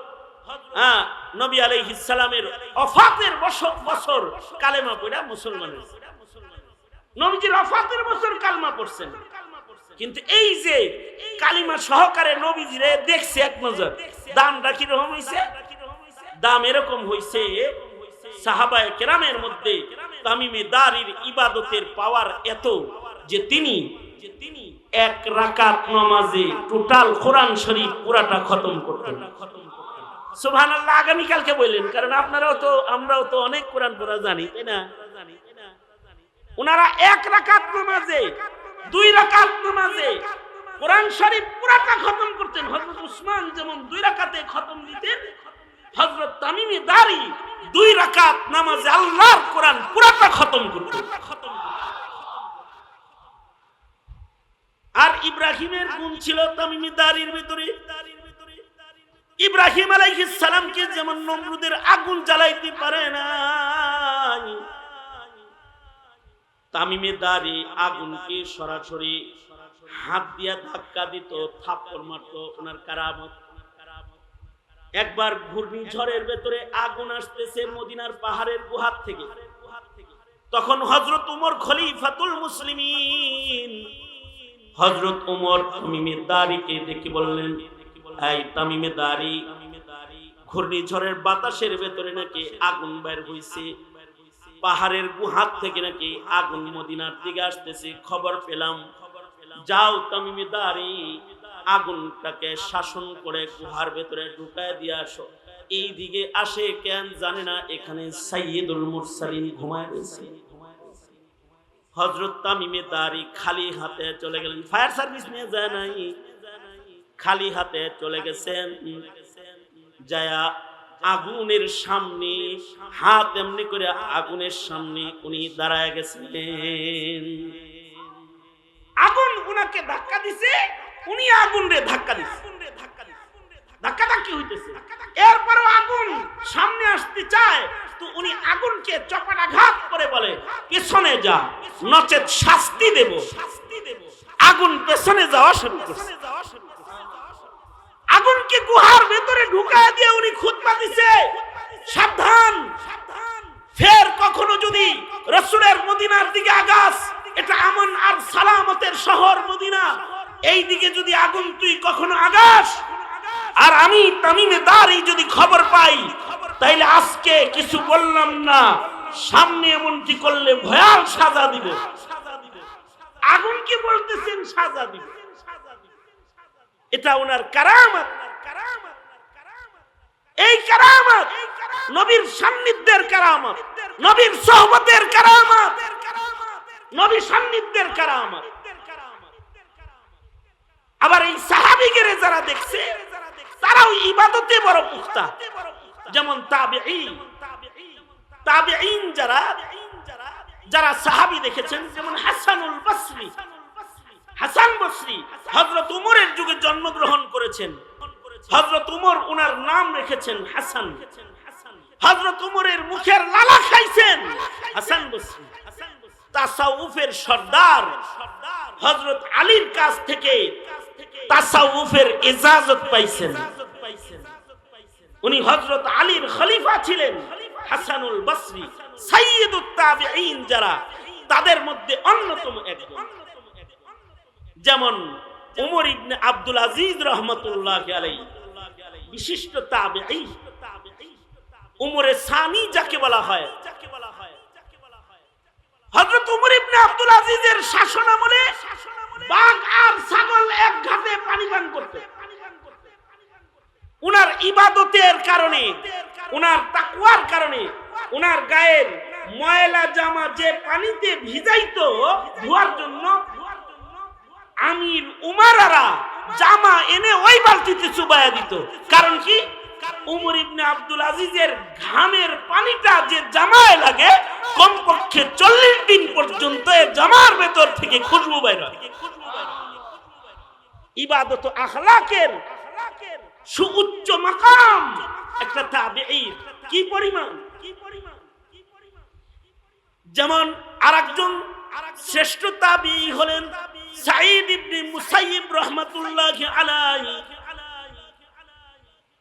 নবী আলাইহিস সালামের ওফাতের বছর কালেমা পড়া মুসলমান হয়েছে। নবীজির ওফাতের বছর কালেমা পড়ছেন, কিন্তু এই যে কালিমা সহকারে নবীজিরে দেখছে এক নজর, দামটা কি রকম হইছে? দাম এরকম হইছে, সাহাবায়ে কেরামের মধ্যে তামিমে দারির ইবাদতের পাওয়ার এত যে তিনি এক রাকাত নামাজে টোটাল কোরআন শরীফ পুরাটা খতম করতেন। সুবহানাল্লাহ। আগামী কালকে বললেন, কারণ আপনারাও তো আমরাও তো অনেক কোরআন পড়া জানি, তাই না? ওনারা এক রাকাত নামাজে, দুই রাকাত নামাজে কোরআন শরীফ পুরাটা খতম করতেন। হযরত উসমান যেমন দুই রাকাতে খতম দিতেন, হযরত তামিমে দারি দুই রাকাত নামাজে আল্লাহর কোরআন পুরাটা খতম করতেন। আর ইব্রাহিমের গুণ ছিল তামিমে দারির ভিতরে। ইব্রাহিম আলাইহিস সালামকে যেমন নমরুদের আগুন জ্বালাইতে পারে না, তামিমে দারি আগুনকে সরাসরি হাত দিয়া ধাক্কা দিত, থাপ্পড় মারত। ওনার কারামত। একবার ঘূর্ণিঝড়ের ভেতরে আগুন আসতেছে মদিনার পাহাড়ের গুহার থেকে, তখন হযরত উমর খলিফাতুল মুসলিমিন, হযরত উমর তামিমে দারিকে দেখে বললেন, এই তামিমে দারি, ঘূর্ণিঝড়ের বাতাসের ভেতরে নাকি আগুন বের হইছে, পাহাড়ের গুহার থেকে নাকি আগুন মদিনার দিকে আসতেছে, খবর পেলাম। যাও তামিমে দারি, আগুনটাকে শাসন করে গুহার ভেতরে ঢুকায় দিয়ে আসো। এই দিকে আসে কেন জানে না, এখানে সাইয়্যিদুল মুরসালিন ঘুমায় রয়েছে। হযরত তামিমে দারি খালি হাতে চলে গেলেন, ফায়ার সার্ভিস নিয়ে যায় নাই, খালি হাতে চলে গেছেন। যায়া আগুনের সামনে হাত এমনি করে আগুনের সামনে উনি দাঁড়ায় গেছেন। আগুন উনাকে ধাক্কা দিছে, উনি আগুনরে ধাক্কা দিছে, ধাক্কাধাক্কি হইতেছে। এরপরও আগুন সামনে আসতে চায়, তো উনি আগুনকে চপাটাঘাত করে বলে, পেছনে যা, নচেত শাস্তি দেব। আগুন পেছনে যাওয়া শুরু করছে। আগুনকে গুহার ভেতরে ঢুকায় দিয়ে উনি খুতবা দিছে, সাবধান, ফের কখনো যদি রাসূলের মদিনার দিকে আগাস, এটা আমন আর সালামতের শহর মদিনা, এই দিকে যদি আগুন তুই কখনো আগাস আর আমি তামিমে দারি যদি খবর পাই, তাইলে আজকে কিছু বললাম না, সামনে এমনটি করলে ভয়াল সাজা দিব। আগুনকে বলতেছেন সাজা দিব। এটা ওনার কারামত। এই কারামত নবীর সান্নিধ্যের কারামত, নবীর সোহবতের কারামত, নবী সান্নিধ্যের কারামত। আবার এই সাহাবীকে যারা দেখছে, তারাও ইবাদতে বড় পুখতা। যেমন তাবেঈন যারা সাহাবী দেখেছেন, যেমন হাসানুল বসরি, হাসান বসরি হযরত উমরের যুগে জন্মগ্রহণ করেছেন। হযরত উমর ওনার নাম রেখেছেন হাসান। হযরত উমরের মুখের লালা খাইছেন হাসান বসরি। তাসাউফের সর্দার হযরত আলীর কাছ থেকে তাসাউফের ইজাজত পাইছেন। উনি হযরত আলীর খলিফা ছিলেন। হাসানুল বসরি সাইয়্যিদুত তাবেঈন যারা, তাদের মধ্যে অন্যতম একজন। যেমন উমর ইবনে আব্দুল আজিজ রাহমাতুল্লাহি আলাইহি বিশিষ্ট তাবেঈ। উমরে সানি যাকে বলা হয়, হযরত উমর ইবনে আব্দুল আজিজের শাসনামলে বাঘ আর ছাগল এক ঘাটে পানি পান করত। উনার ইবাদতের কারণে, উনার তাকওয়ার কারণে, উনার গায়ের ময়লা জামা যে পানিতে ভিজাইতো ধোয়ার জন্য, আমির উমারারা জামা এনে ওই বালতিতে চুবাইয়া দিত। কারণ কি? উমর ইবনে আব্দুল আজিজের ঘামের পানিটা যে জামায় লাগে, কমপক্ষে 40 দিন পর্যন্ত এই জামার ভেতর থেকে খুশবু বের হয়। ইবাদত আখলাকের সুউচ্চ মাকাম একটা তাবেঈর কি পরিমাণ। যেমন আরেকজন শ্রেষ্ঠ তাবেঈ হলেন সাঈদ ইবনে মুসাইয়িব রাহমাতুল্লাহি আলাইহি।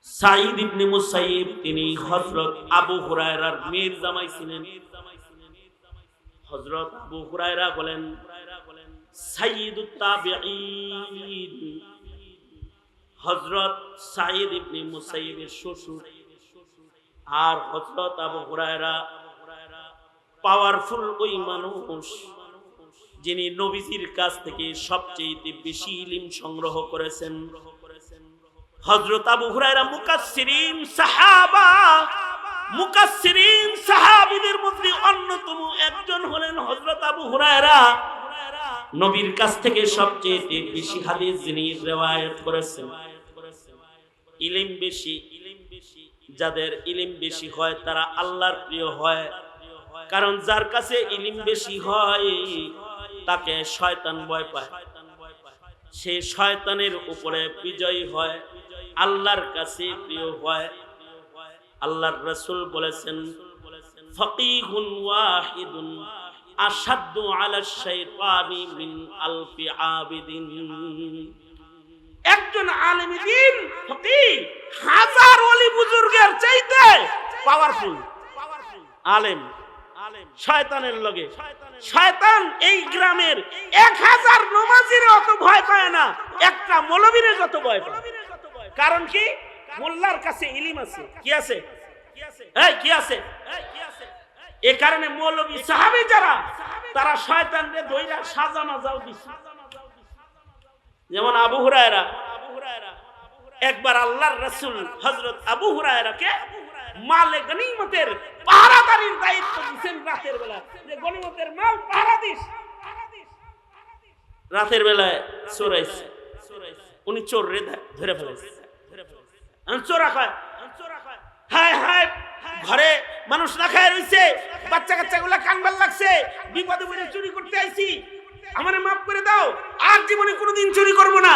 সাঈদ ইবনে মুসাইয়িব তিনি হযরত আবু হুরায়রার মেয়ের জামাই ছিলেন। হযরত আবু হুরায়রা হলেন সাইয়্যিদুত তাবেঈন। হযরত সাঈদ ইবনে মুসাইয়িবের শ্বশুর। আর হযরত আবু হুরায়রা পাওয়ারফুল ওই মানুষ যিনি নবীজির কাছ থেকে সবচেয়ে বেশি ইলম সংগ্রহ করেছেন। হযরত আবু হুরায়রা মুকাসসিরিন সাহাবা, মুকাসসিরিন সাহাবীদের মধ্যে অন্যতম একজন হলেন হযরত আবু হুরায়রা। নবীর কাছ থেকে সবচেয়ে বেশি হাদিস যিনি রিওয়ায়াত করেছেন। ইলম বেশি, যাদের ইলম বেশি হয় তারা আল্লাহর প্রিয় হয়। কারণ যার কাছে ইলম বেশি হয় তাকে শয়তান ভয় পায়, সে শয়তানের উপরে বিজয়ী হয়, আল্লাহর কাছে প্রিয় হয়। আল্লাহর রাসূল বলেছেন, ফাকিহুন ওয়াহিদুন আশাদ্দু আলা শাইতানি মিন আলফি আবিদিন। একজন আলেমে দ্বীন ফকিহ হাজার ওলি বুজুর্গের চাইতে পাওয়ারফুল আলেম। শয়তানের লগে শয়তান এই গ্রামের 1000 নমাজীর অত ভয় পায় না, একটা মৌলবীর যত ভয় পায়। কারণ কি? মোল্লার কাছে ইলম আছে। কি আছে? এই কি আছে? এ কারণে মৌলবী সাহাবী যারা, তারা শয়তানকে ধইরা সাজা মাজাও দিছে। যেমন আবু হুরায়রা, একবার আল্লাহর রাসূল হযরত আবু হুরায়রাকে মালে গনিমতের পাহারাদারির দায়িত্ব দিয়েছেন রাতের বেলা, যে গনিমতের মাল পাহারা দিস। রাতের বেলায় চোর আইছে, উনি চোর রে ধরে ফেলেছে। চোরা কয়, হায় হায়, ঘরে মানুষ না খায় রইছে, বাচ্চা কাচ্চাগুলা কানবার লাগছে, বিপদে পড়ে চুরি করতে আইছি, আমারে মাফ করে দাও, আর জীবনে কোনোদিন চুরি করব না।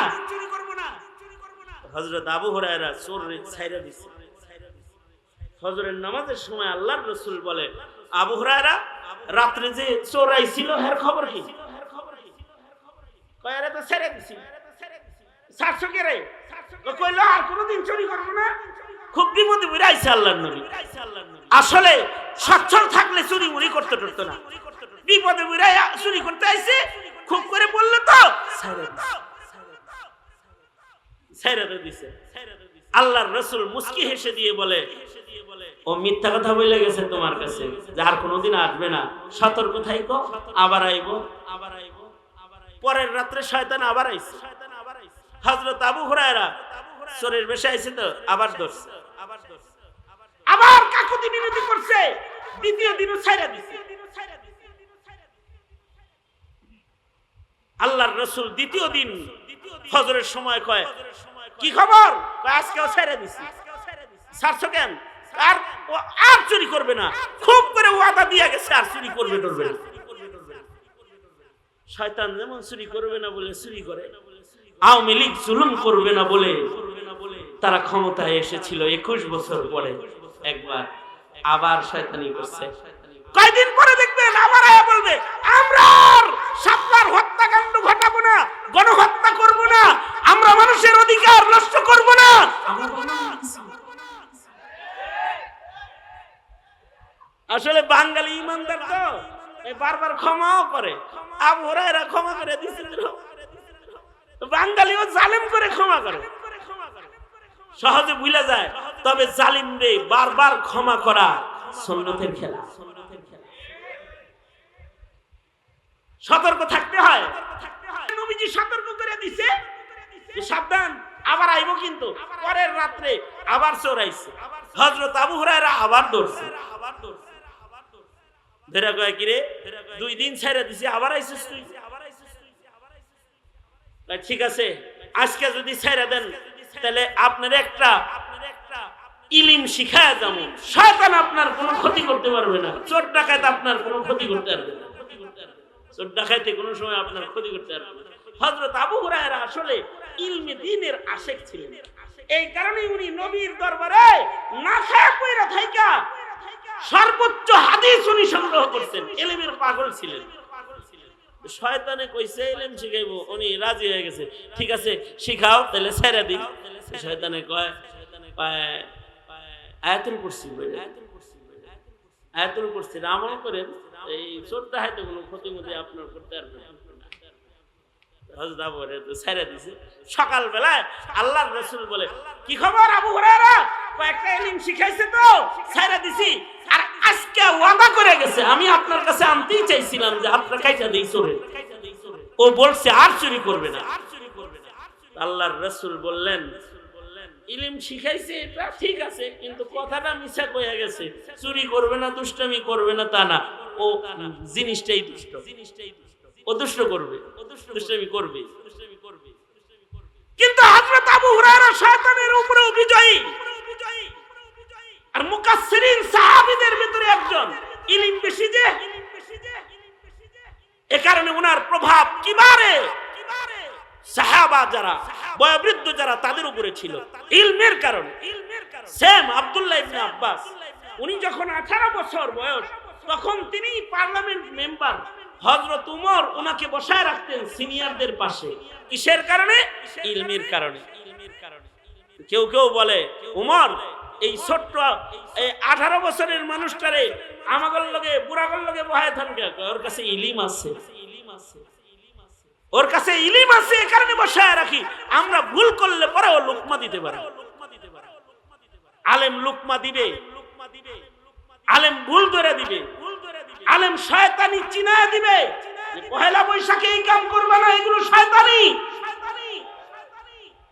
হযরত আবু হুরায়রা চোর রে ছাইরা দিছে। ফজরের নামাজের সময় আল্লাহর রাসূল বলে, আবু হুরায়রা, রাতে যে চোর আইছিল এর খবর কি? কয়, আরে তো ছেড়ে দিছি। ছাড়ছো কে রে? কইলো, আর কোনোদিন চুরি করব না। খুব বিপদে পড়ে আইছে আল্লাহর নবী। আসলে সচ্ছল থাকলে চুরি মুরি করতে পারতো না, বিপদে পড়ে চুরি করতে আইছে, খুব করে বললে তো ছেড়ে দিছে। আল্লাহর রাসূল মুস্কি হেসে দিয়ে বলে, ও মিথ্যা কথা বলে গেছে তোমার কাছে, যার কোনোদিন আসবে না, সতর্ক থাইকো, আবার আইবো। পরের রাত্রে শয়তান আবার আইছে। হযরত আবু হুরায়রা চোরের বেশে আইছে তো আবার ধরছে, আবার কাকুতি মিনতি করছে, দ্বিতীয় দিনও ছাইরা দিছে। আল্লাহর রাসূল দ্বিতীয় দিন ফজরের সময় কয়, কি খবর? আজকেও ছেড়ে দিছি। ছাড়ছো কেন? আর ও আর চুরি করবে না, খুব করে ওয়াদা দিয়ে গেছে আর চুরি করবে টরবে না। শয়তান যেমন চুরি করবে না বলে চুরি করে, আওয়ামী লীগ জুলুম করবে না বলে তারা ক্ষমতায় এসেছিল 21 বছর পরে একবার আবার শয়তানি করছে। কয়দিন পরে দেখবেন আবার আয়া বলবে আমরা আর সাতবার হত্যাকাণ্ড ঘটাবো না, গণহত্যা করব না, আমরা মানুষের অধিকার নষ্ট করব না। আসলে বাঙালি ইমানদার তো বারবার ক্ষমাও করে। আবু হুরায়রা ক্ষমা করে দিয়েছিল, বাঙালিও জালেম করে ক্ষমা করে, সহজে ভুলে যায়। তবে জালিমরে বারবার ক্ষমা করা সুন্নতের খেলা। সতর্ক থাকতে হয়। নবীজি সতর্ক করে দিছে যে সাবধান, আবার আইবো কিন্তু। পরের রাত্রে আবার চোর আইছে, হযরত আবু হুরায়রা আবার ধরছে। ধরে কয় কি রে, 2 দিন ছেড়ে দিছি, আবার আইছিস তুই? ঠিক আছে, আজকে যদি ছেড়ে দেন তাহলে আপনার একটা ইলম শিখায়া যাবো, শয়তান আপনার কোনো ক্ষতি করতে পারবে না, চোর ডাকাত আপনার কোনো ক্ষতি করতে পারবে না, চোর ডাকাইতে কোনো সময় আপনার ক্ষতি করতে পারবে না। হযরত আবু হুরায়রা আসলে ইলমে দ্বীনের আশিক ছিলেন, এই কারণে উনি নবীর দরবারে না খায়া কইরা থাইকা সর্বোচ্চ হাদিস উনি সংগ্রহ করতেন, ইলমের পাগল ছিলেন। শয়তানে কইছে ইলম শিখাইবো, উনি রাজি হয়ে গেছে, ঠিক আছে শিখাও, তাহলে ছেড়ে দিন। শয়তানে কয় আয়াতুল কুরসি বলে, আয়াতুল কুরসির আমল করেন, এই চোরটা হয়তো কোনো ক্ষতি মতি আপনার করতে পারবে না। হযরত আবু হুরায়রা তো ছেড়ে দিছে। সকাল বেলায় আল্লাহর রাসূল বলে, কি খবর আবু হুরায়রা? কয়েকটা ইলম শিখাইছে তো ছেড়ে দিছি, আর আজকে ওয়াদা করে গেছে আমি আপনার কাছে আনতেই চাইছিলাম যে আপনার কাইটা দেই চোরে। ও বলছে আর চুরি করবে না। আল্লাহর রাসূল বললেন, ইলম শিখাইছে এটা ঠিক আছে, কিন্তু কথাটা মিছা কইয়া গেছে, চুরি করবে না, দুষ্টামি করবে না তা না, ও জিনিসটাই দুষ্ট, ও দুষ্ট করবে, দুষ্টামি করবে। কিন্তু হযরত আবু হুরায়রা শয়তানের উপরে বিজয়ী, আর মুকাসসিরিন সাহাবীদের ভিতরে একজন, ইলম বেশি যে, এ কারণে ওনার প্রভাব কিবারে সাহাবা যারা বয়োবৃদ্ধ যারা তাদের উপরে ছিল ইলমের কারণে। সেম আব্দুল্লাহ ইবনে আব্বাস, উনি যখন 18 বছর বয়স তখন তিনি পার্লামেন্ট মেম্বার, হযরত উমর ওনাকে বসায় রাখতেন সিনিয়রদের পাশে। কিসের কারণে? ইলমের কারণে। কেউ কেউ বলে উমর এই ছোট্ট 18 বছরের মানুষটারে আমাগর লগে বুড়াগর লগে বহায় থানকে, ওর কাছে ইলম আছে, ওর কাছে ইলম আছে, এই কারণে বসায় রাখি, আমরা ভুল করলে পরে ও লুকমা দিতে পারে। আলেম লুকমা দিবে, আলেম ভুল ধরে দিবে, আলেম শয়তানি চিনায় দিবে যে পহেলা বৈশাখে এই কাম করবে না, এগুলো শয়তানি।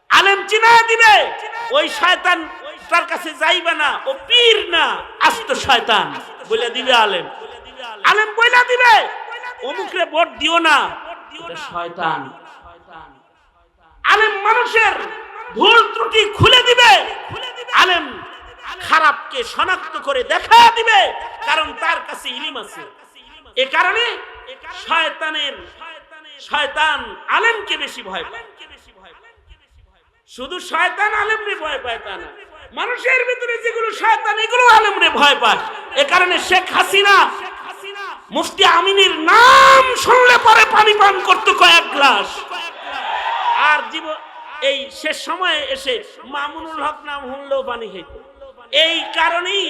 আলেম চিনায় দিবে ওই শয়তান তার কাছে যাইবে না, ও পীর না আস্ত শয়তান বলে দিবে আলেম। আলেম বইলা দিবে অমুকরে ভোট দিও না, এটা শয়তান। আলেম মানুষের ভুল ত্রুটি খুলে দিবে, আলেম খারাপকে শনাক্ত করে দেখা দিবে, কারণ তার কাছে ইলম আছে। এ কারণে শয়তান আলেমকে বেশি ভয় পায়। শুধু শয়তান আলেমরে ভয় পায় তা না, মানুষের ভিতরে যেগুলো শয়তান এগুলো আলেমরে ভয় পায়। এ কারণে শেখ হাসিনা মুফতি আমিনের নাম শুনলে পরে পানি পান করতে কয়েক গ্লাস, আর এই শেষ সময়ে এসে মামুনুল হক নাম শুনলেও পানি খাইত। এই কারণেই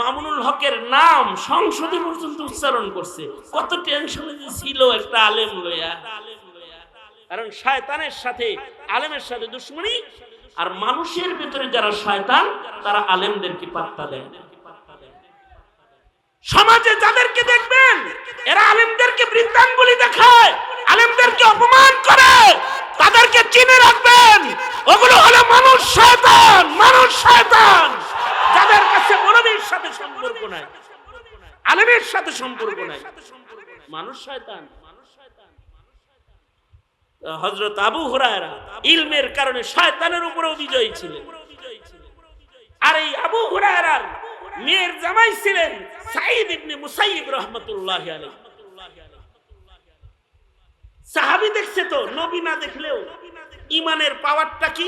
মামুনুল হকের নাম সংসদে পর্যন্ত উচ্চারণ করছে। কত টেনশনে ছিল একটা আলেম লইয়া, কারণ শয়তানের সাথে আলেমের সাথে দুশমনি। আর মানুষের ভিতরে যারা শয়তান তারা আলেমদেরকে পাত্তা দেয় না। সমাজে যাদেরকে দেখবেন এরা আলেমদেরকে বৃদ্ধাঙ্গুলি দেখায়, আলেমদেরকে অপমান করে, তাদেরকে চিনে রাখবেন, ওগুলো হলো মানুষ শয়তান, মানুষ শয়তান, যাদের কাছে মৌলবীর সাথে সম্পর্ক নাই, আলেমের সাথে সম্পর্ক নাই, মানুষ শয়তান। হযরত আবু হুরায়রা ইলমের কারণে শয়তানের উপরেও বিজয়ী ছিলেন। আর এই আবু হুরায়রার মেয়ের জামাই ছিলেন সাঈদ ইবনে মুসাইয়িব রাহমাতুল্লাহি আলাইহি। সাহাবী দেখছে তো, নবী না দেখলেও ঈমানের পাওয়ারটা কি?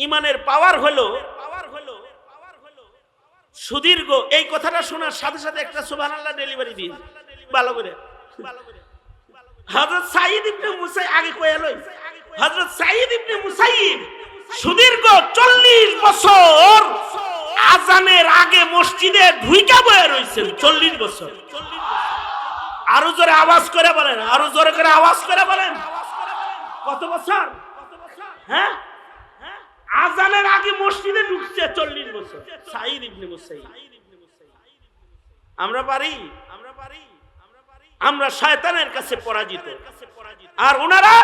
ঈমানের পাওয়ার হলো সুদীর্ঘ। এই কথাটা শোনার সাথে সাথে একটা সুবহানাল্লাহ ডেলিভারি দিন ভালো করে। হযরত সাঈদ ইবনে মুসাইয়িব আগে কইয়া লই, হযরত সাঈদ ইবনে মুসাইয়িব সুদীর্ঘ 40 বছর আজানের আগে মসজিদে ঢুইকা বয়ে রইছেন। 40 বছর। আরো জোরে আওয়াজ করে বলেন, আরো জোরে করে আওয়াজ করে বলেন, কত বছর? হ্যাঁ, আজানের আগে মসজিদে ঢুকছে 40 বছর সাঈদ ইবনে মুসাইয়িব। আমরা পারি? আমরা শয়তানের কাছে পরাজিত। আর ওনারা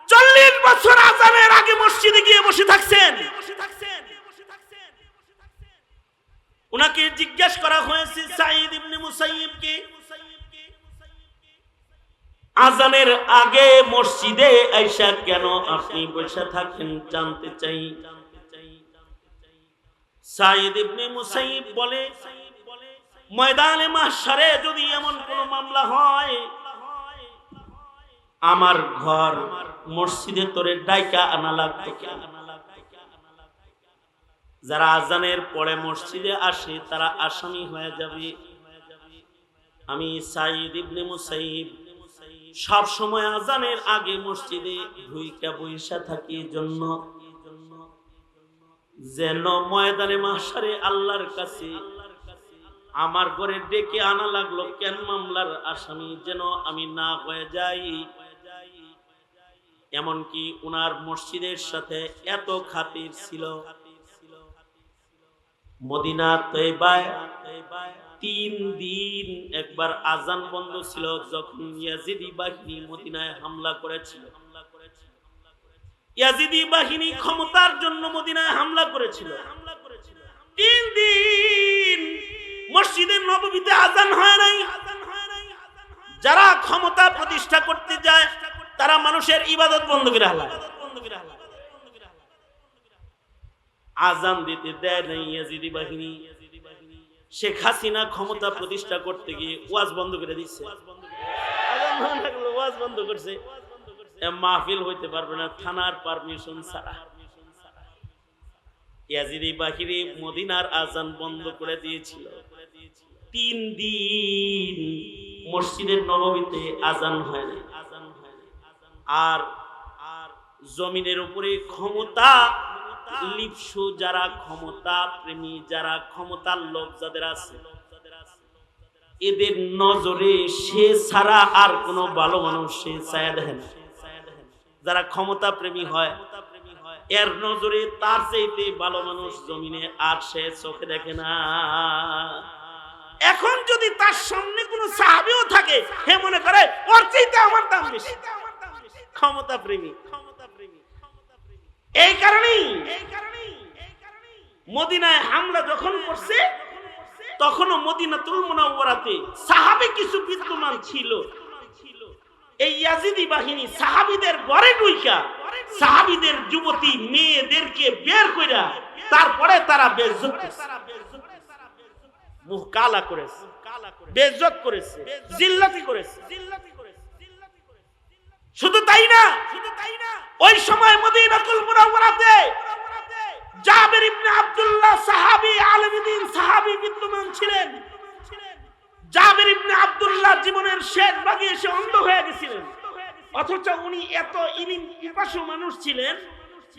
40 বছর আজানের আগে মসজিদে গিয়ে বসে থাকছেন। ওনাকে জিজ্ঞাসা করা হয়েছে সাঈদ ইবনে মুসাইয়িবকে, আজানের আগে মসজিদে আইসা কেন আপনি বসে থাকেন জানতে চাই। সাঈদ ইবনে মুসাইয়িব বলে, ময়দানে মাহশারে যদি এমন কোন মামলা হয়, আমার ঘর মসজিদে তোরে ডাইকা আনা লাগবে। যারা আজানের পরে মসজিদে আসে তারা আসামি হয়ে যাবে। আমি সাঈদ ইবনে মুসাইয়িব সব সময় আজানের আগে মসজিদে ঢুইকা বইসা থাকি জন্য যেন ময়দানে মাহশারে আল্লাহর কাছে আমার ঘরে ডেকে আনা লাগলো কেন মামলার আসামি যেন আমি না হয়ে যাই। এমনকি উনার মসজিদের সাথে এত খাতির ছিল, মদিনা তয়বায় 3 দিন একবার আজান বন্ধ ছিল যখন ইয়াজিদি বাহিনী মদিনায় হামলা করেছিল। ইয়াজিদি বাহিনী ক্ষমতার জন্য মদিনায় হামলা করেছিল। 3 দিন মসজিদে নববীতে আজান হয় নাই। যারা ক্ষমতা প্রতিষ্ঠা করতে যায় তারা মানুষের ইবাদত বন্ধ করে হালায়, আজান দিতে দেয় নাই ইয়াজিদি বাহিনী। শেখ হাসিনা ক্ষমতা প্রতিষ্ঠা করতে গিয়ে ওয়াজ বন্ধ করে দিচ্ছে, ওয়াজ বন্ধ করছে, মাহফিল হইতে পারবে না থানার পারমিশন ছাড়া। ইয়াজিদি বাহিনী মদিনার আজান বন্ধ করে দিয়েছিল। 3 দিন মসজিদের নববীতে আজান হয় না। আর জমিনের উপরে ক্ষমতা লিপ্সু যারা, ক্ষমতা প্রেমী যারা, ক্ষমতার লোক যাদের আছে, এদের নজরে সে ছাড়া আর কোন ভালো মানুষ সে চায়া দেখে না। যারা ক্ষমতা প্রেমী হয় এর নজরে তার চাইতে ভালো মানুষ জমিনে আর সে চোখে দেখে না। এখন যদি তার সামনে কোনো সাহাবীও থাকে, হে মনে করে ওর চাইতে আমার দাম বেশি। ক্ষমতা প্রেমী। এই কারণেই মদিনায় হামলা যখন করছে তখনও মদিনাতুল মুনাওয়ারাতে সাহাবী কিছু বিদ্যমান ছিল। এই ইয়াজিদি বাহিনী সাহাবীদের ঘরে ঢুইকা সাহাবীদের যুবতী মেয়েদেরকে বের কইরা তারপরে তারা বেইজ্জত করেছে, মুখ কালা করেছে, বেইজ্জত করেছে, জিল্লাতি করেছে। শুধু তাই না, ওই সময় মদিনাতুল মুনাওয়ারাতে জাবের ইবনে আব্দুল্লাহ সাহাবী, আলেম দ্বীন সাহাবী বিদ্যমান ছিলেন। জাবের ইবনে আব্দুল্লাহ জীবনের শেষ ভাগে এসে অন্ধ হয়ে গেছিলেন, অথচ উনি এত ইলম পিপাসু মানুষ ছিলেন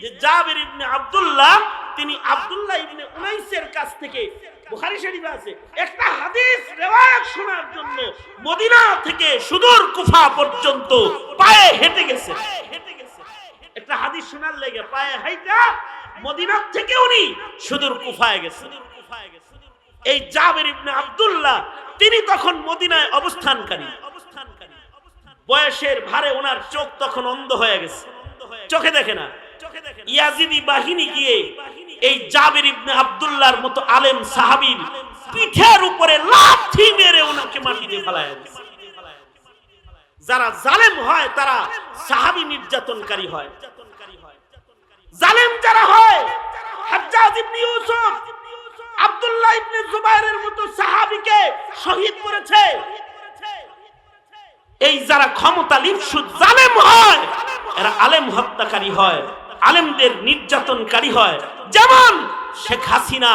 যে জাবের ইবনে আব্দুল্লাহ তিনি আব্দুল্লাহ ইবনে উনাইসের কাছ থেকে, বুখারী শরীফে আছে, একটা হাদিস রিওয়ায়াত শোনার জন্য মদিনা থেকে সুদূর কুফা পর্যন্ত পায়ে হেঁটে গেছে। একটা হাদিস শোনার লেগে পায়ে হাইটা মদিনা থেকে উনি সুদূর কুফায় গেছেন। এই জাবের ইবনে আব্দুল্লাহ তিনি তখন মদিনায় অবস্থানকারী, বয়সের ভারে ওনার চোখ তখন অন্ধ হয়ে গেছে, চোখে দেখে না। ইয়াজিদি বাহিনী গিয়ে এই জাবের ইবনে আব্দুল্লাহর মতো আলেম সাহাবীর পিঠের উপরে লাথি মেরে ওনাকে মাটিতে ফেলায় দিয়েছে। যারা জালেম হয় তারা সাহাবী নির্যাতনকারী হয়। জালেম যারা হয়, হাজ্জাজ ইবনে ইউসুফ আব্দুল্লাহ ইবনে জুবাইরের মতো সাহাবীকে শহীদ করেছে। এই যারা ক্ষমতা লিপ্সু জালেম হয় এরা আলেম হত্যাকারী হয়, আলেমদের নির্যাতনকারী হয়। যেমন শেখ হাসিনা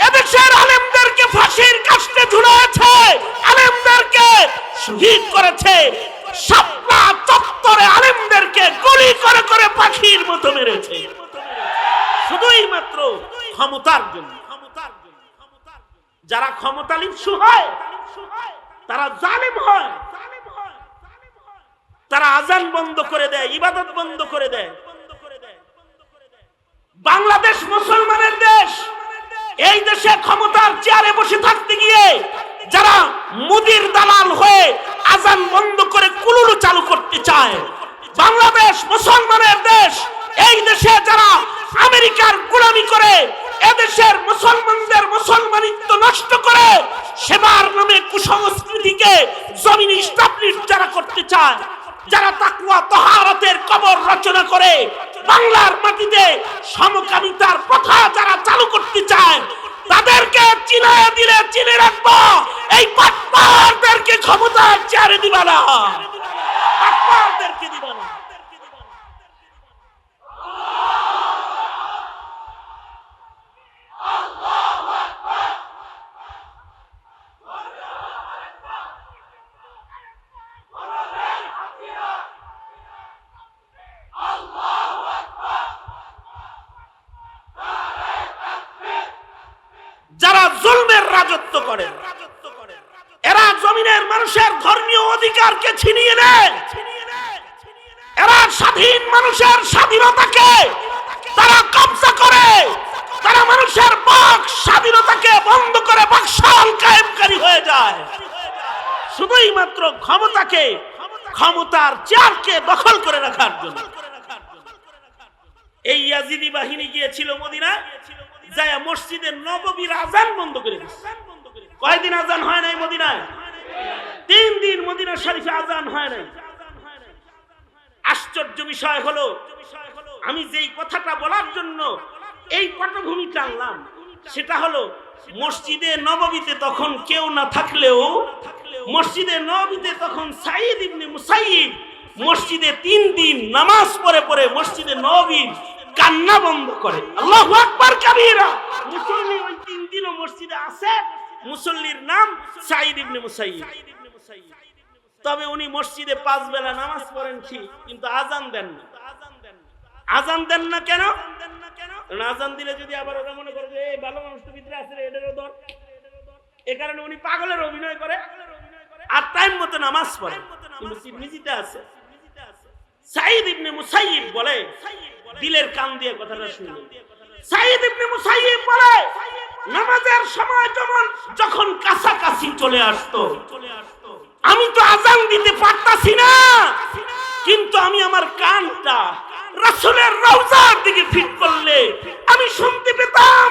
এদেশের আলেমদেরকে ফাঁসির কাস্টে ঝুলিয়েছে, আলেমদেরকে শহীদ করেছে, শাপলা চত্বরে আলেমদেরকে গুলি করে করে পাখির মতো মেরেছে, শুধুই মাত্র ক্ষমতার জন্য। যারা ক্ষমতা লিপ্সু হয় তারা জালেম হয়, তারা আজান বন্ধ করে দেয়, ইবাদত বন্ধ করে দেয়। বাংলাদেশ মুসলমানের দেশ, এই দেশে ক্ষমতার চেয়ারে বসে থাকতে গিয়ে যারা মুদির দালাল হয়ে আজান বন্ধ করে কুলুলু চালু করতে চায়, বাংলাদেশ মুসলমানের দেশ, এই দেশে যারা আমেরিকার গোলামি করে এদেশের মুসলমানদের মুসলমানিত্ব নষ্ট করে সেবার নামে কুসংস্কৃতিকে জমিনে স্টাবলিশ যারা করতে চায়, যারা তাকওয়া তাহারাতের কবর রচনা করে বাংলার মাটিতে সমকামিতার প্রথা যারা চালু করতে চায়, তাদেরকে চিনায় দিলে চিনে রাখবো, এই বাটপারদেরকে ক্ষমতার চেয়ারে দিবা না, বাটপারদেরকে দিবা না। যারা জুলমের রাজত্ব করে, এরা জমিনের মানুষের ধর্মীয় অধিকারকে ছিনিয়ে নেয়, এরা স্বাধীন মানুষের স্বাধীনতাকে তারা কব্জা করে, তারা মানুষের বাক স্বাধীনতাকে বন্ধ করে বাকশাল কায়েমকারী হয়ে যায়, শুধুই মাত্র ক্ষমতাকে, ক্ষমতার চেয়ারকে দখল করে রাখার জন্য। এই ইয়াজিদি বাহিনী গিয়েছিল মদিনায়, যায় মসজিদে নববীর আজান বন্ধ করে দিয়েছে। কয়দিন আজান হয় নাই মদিনায়? 3 দিন মদিনা শরীফে আজান হয় নাই। আশ্চর্য বিষয় হলো, আমি যেই কথাটা বলার জন্য এই পটভূমি টানলাম সেটা হলো মসজিদে নববীতে তখন কেউ না থাকলেও, মসজিদে নববীতে তখন সাঈদ ইবনে মুসাইয়িব মসজিদে 3 দিন নামাজ পড়ে পড়ে মসজিদে নববীর কান্না বন্ধ করে। আল্লাহু আকবার কাবীরা। মুসল্লি ওই 3 দিনও মসজিদে আছে, মুসল্লির নাম সাঈদ ইবনে মুসাইয়িব। তবে উনি মসজিদে 5 বেলা নামাজ পড়েন ঠিক, কিন্তু আজান দেন না। আজান দেন না কেন? আজান দিলে যদি আবার ওরা মনে করে যে এই ভালো মানুষ তো ভিতরে আছে, এটারও দর, এই কারণে উনি পাগলের অভিনয় করে আর টাইম মতো নামাজ পড়ে, কিন্তু তিরমিজিতে আছে। সাঈদ ইবনে মুসাইয়িব বলে, দিলের কান দিয়ে কথাটা শুনলেন, সাঈদ ইবনে মুসাইয়িব বলে নামাজের সময় যখন কাছাকাছি চলে আসতো, আমি তো আজান দিতে পারতাছি না, কিন্তু আমি আমার কানটা রাসূলের রওজার দিকে ফিট করলে আমি শুনতে পেতাম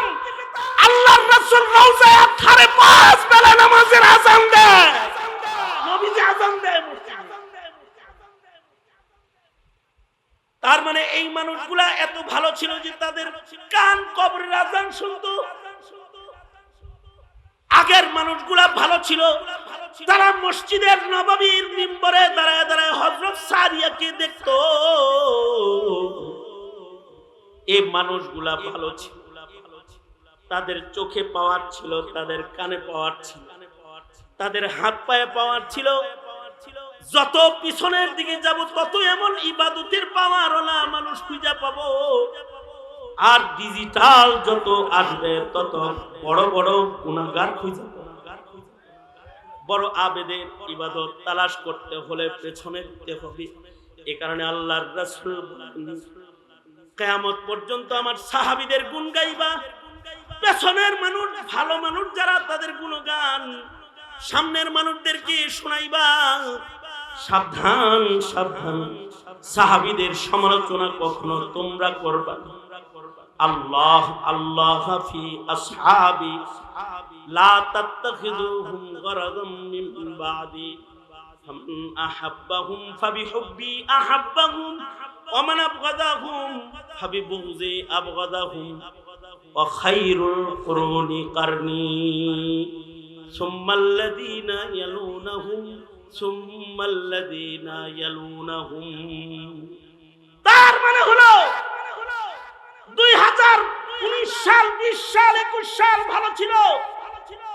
আল্লাহর রাসূল রওজায় ধারে 5 বেলা নামাজের আজান দেয়, নবীজি আজান দেয়। তার মানে এই মানুষগুলা এত ভালো ছিল যে তাদের কান কবরের আজান শুনতো। আগের মানুষগুলা ভালো ছিল, তারা মসজিদের নববীর মিম্বরে দাঁড়ায় দাঁড়ায় হযরত সারিয়াকে দেখতো। এই মানুষগুলা ভালো ছিল, তাদের চোখে পাওয়ার ছিল, তাদের কানে পাওয়ার ছিল, তাদের হাত পায়ে পাওয়ার ছিল। যত পিছনের দিকে যাব তত এমন ইবাদতের পাওয়ার ওলা মানুষ খুঁজে পাবো, আর ডিজিটাল যত আসবে তত বড় বড় গুনাহগার খুঁজে পাবো। বড় আবেদের ইবাদত তালাশ করতে হলে পেছনে দিতে হবে। এই কারণে আল্লাহর রাসূল কিয়ামত পর্যন্ত আমার সাহাবীদের গুণ গাইবা, পেছনের মানুষ ভালো মানুষ যারা তাদের গুণগান সামনের মানুষদেরকে শোনাইবা। সাবধান সাবধান, সাহাবীদের সমালোচনা কখনো তোমরা করবা না। আল্লাহ আল্লাহ ফি আসহাবি লা তাত্তাখিযুহুম গরাদাম মিন বাদি। আহাব্বাহুম ফাবিহুব্বি আহাব্বাহুম ওয়া মান আবগাদাহুম ফাবিবুগযি আবগাদাহুম ওয়া খায়রুল কুরুনি কারনি সুম্মাল্লাযীনা ইয়ালুনাহুম সুম্মাল্লাযীনা ইয়ালুনাহুম। তার মানে হলো 2019 সাল 20 সাল 21 সাল ভালো ছিল,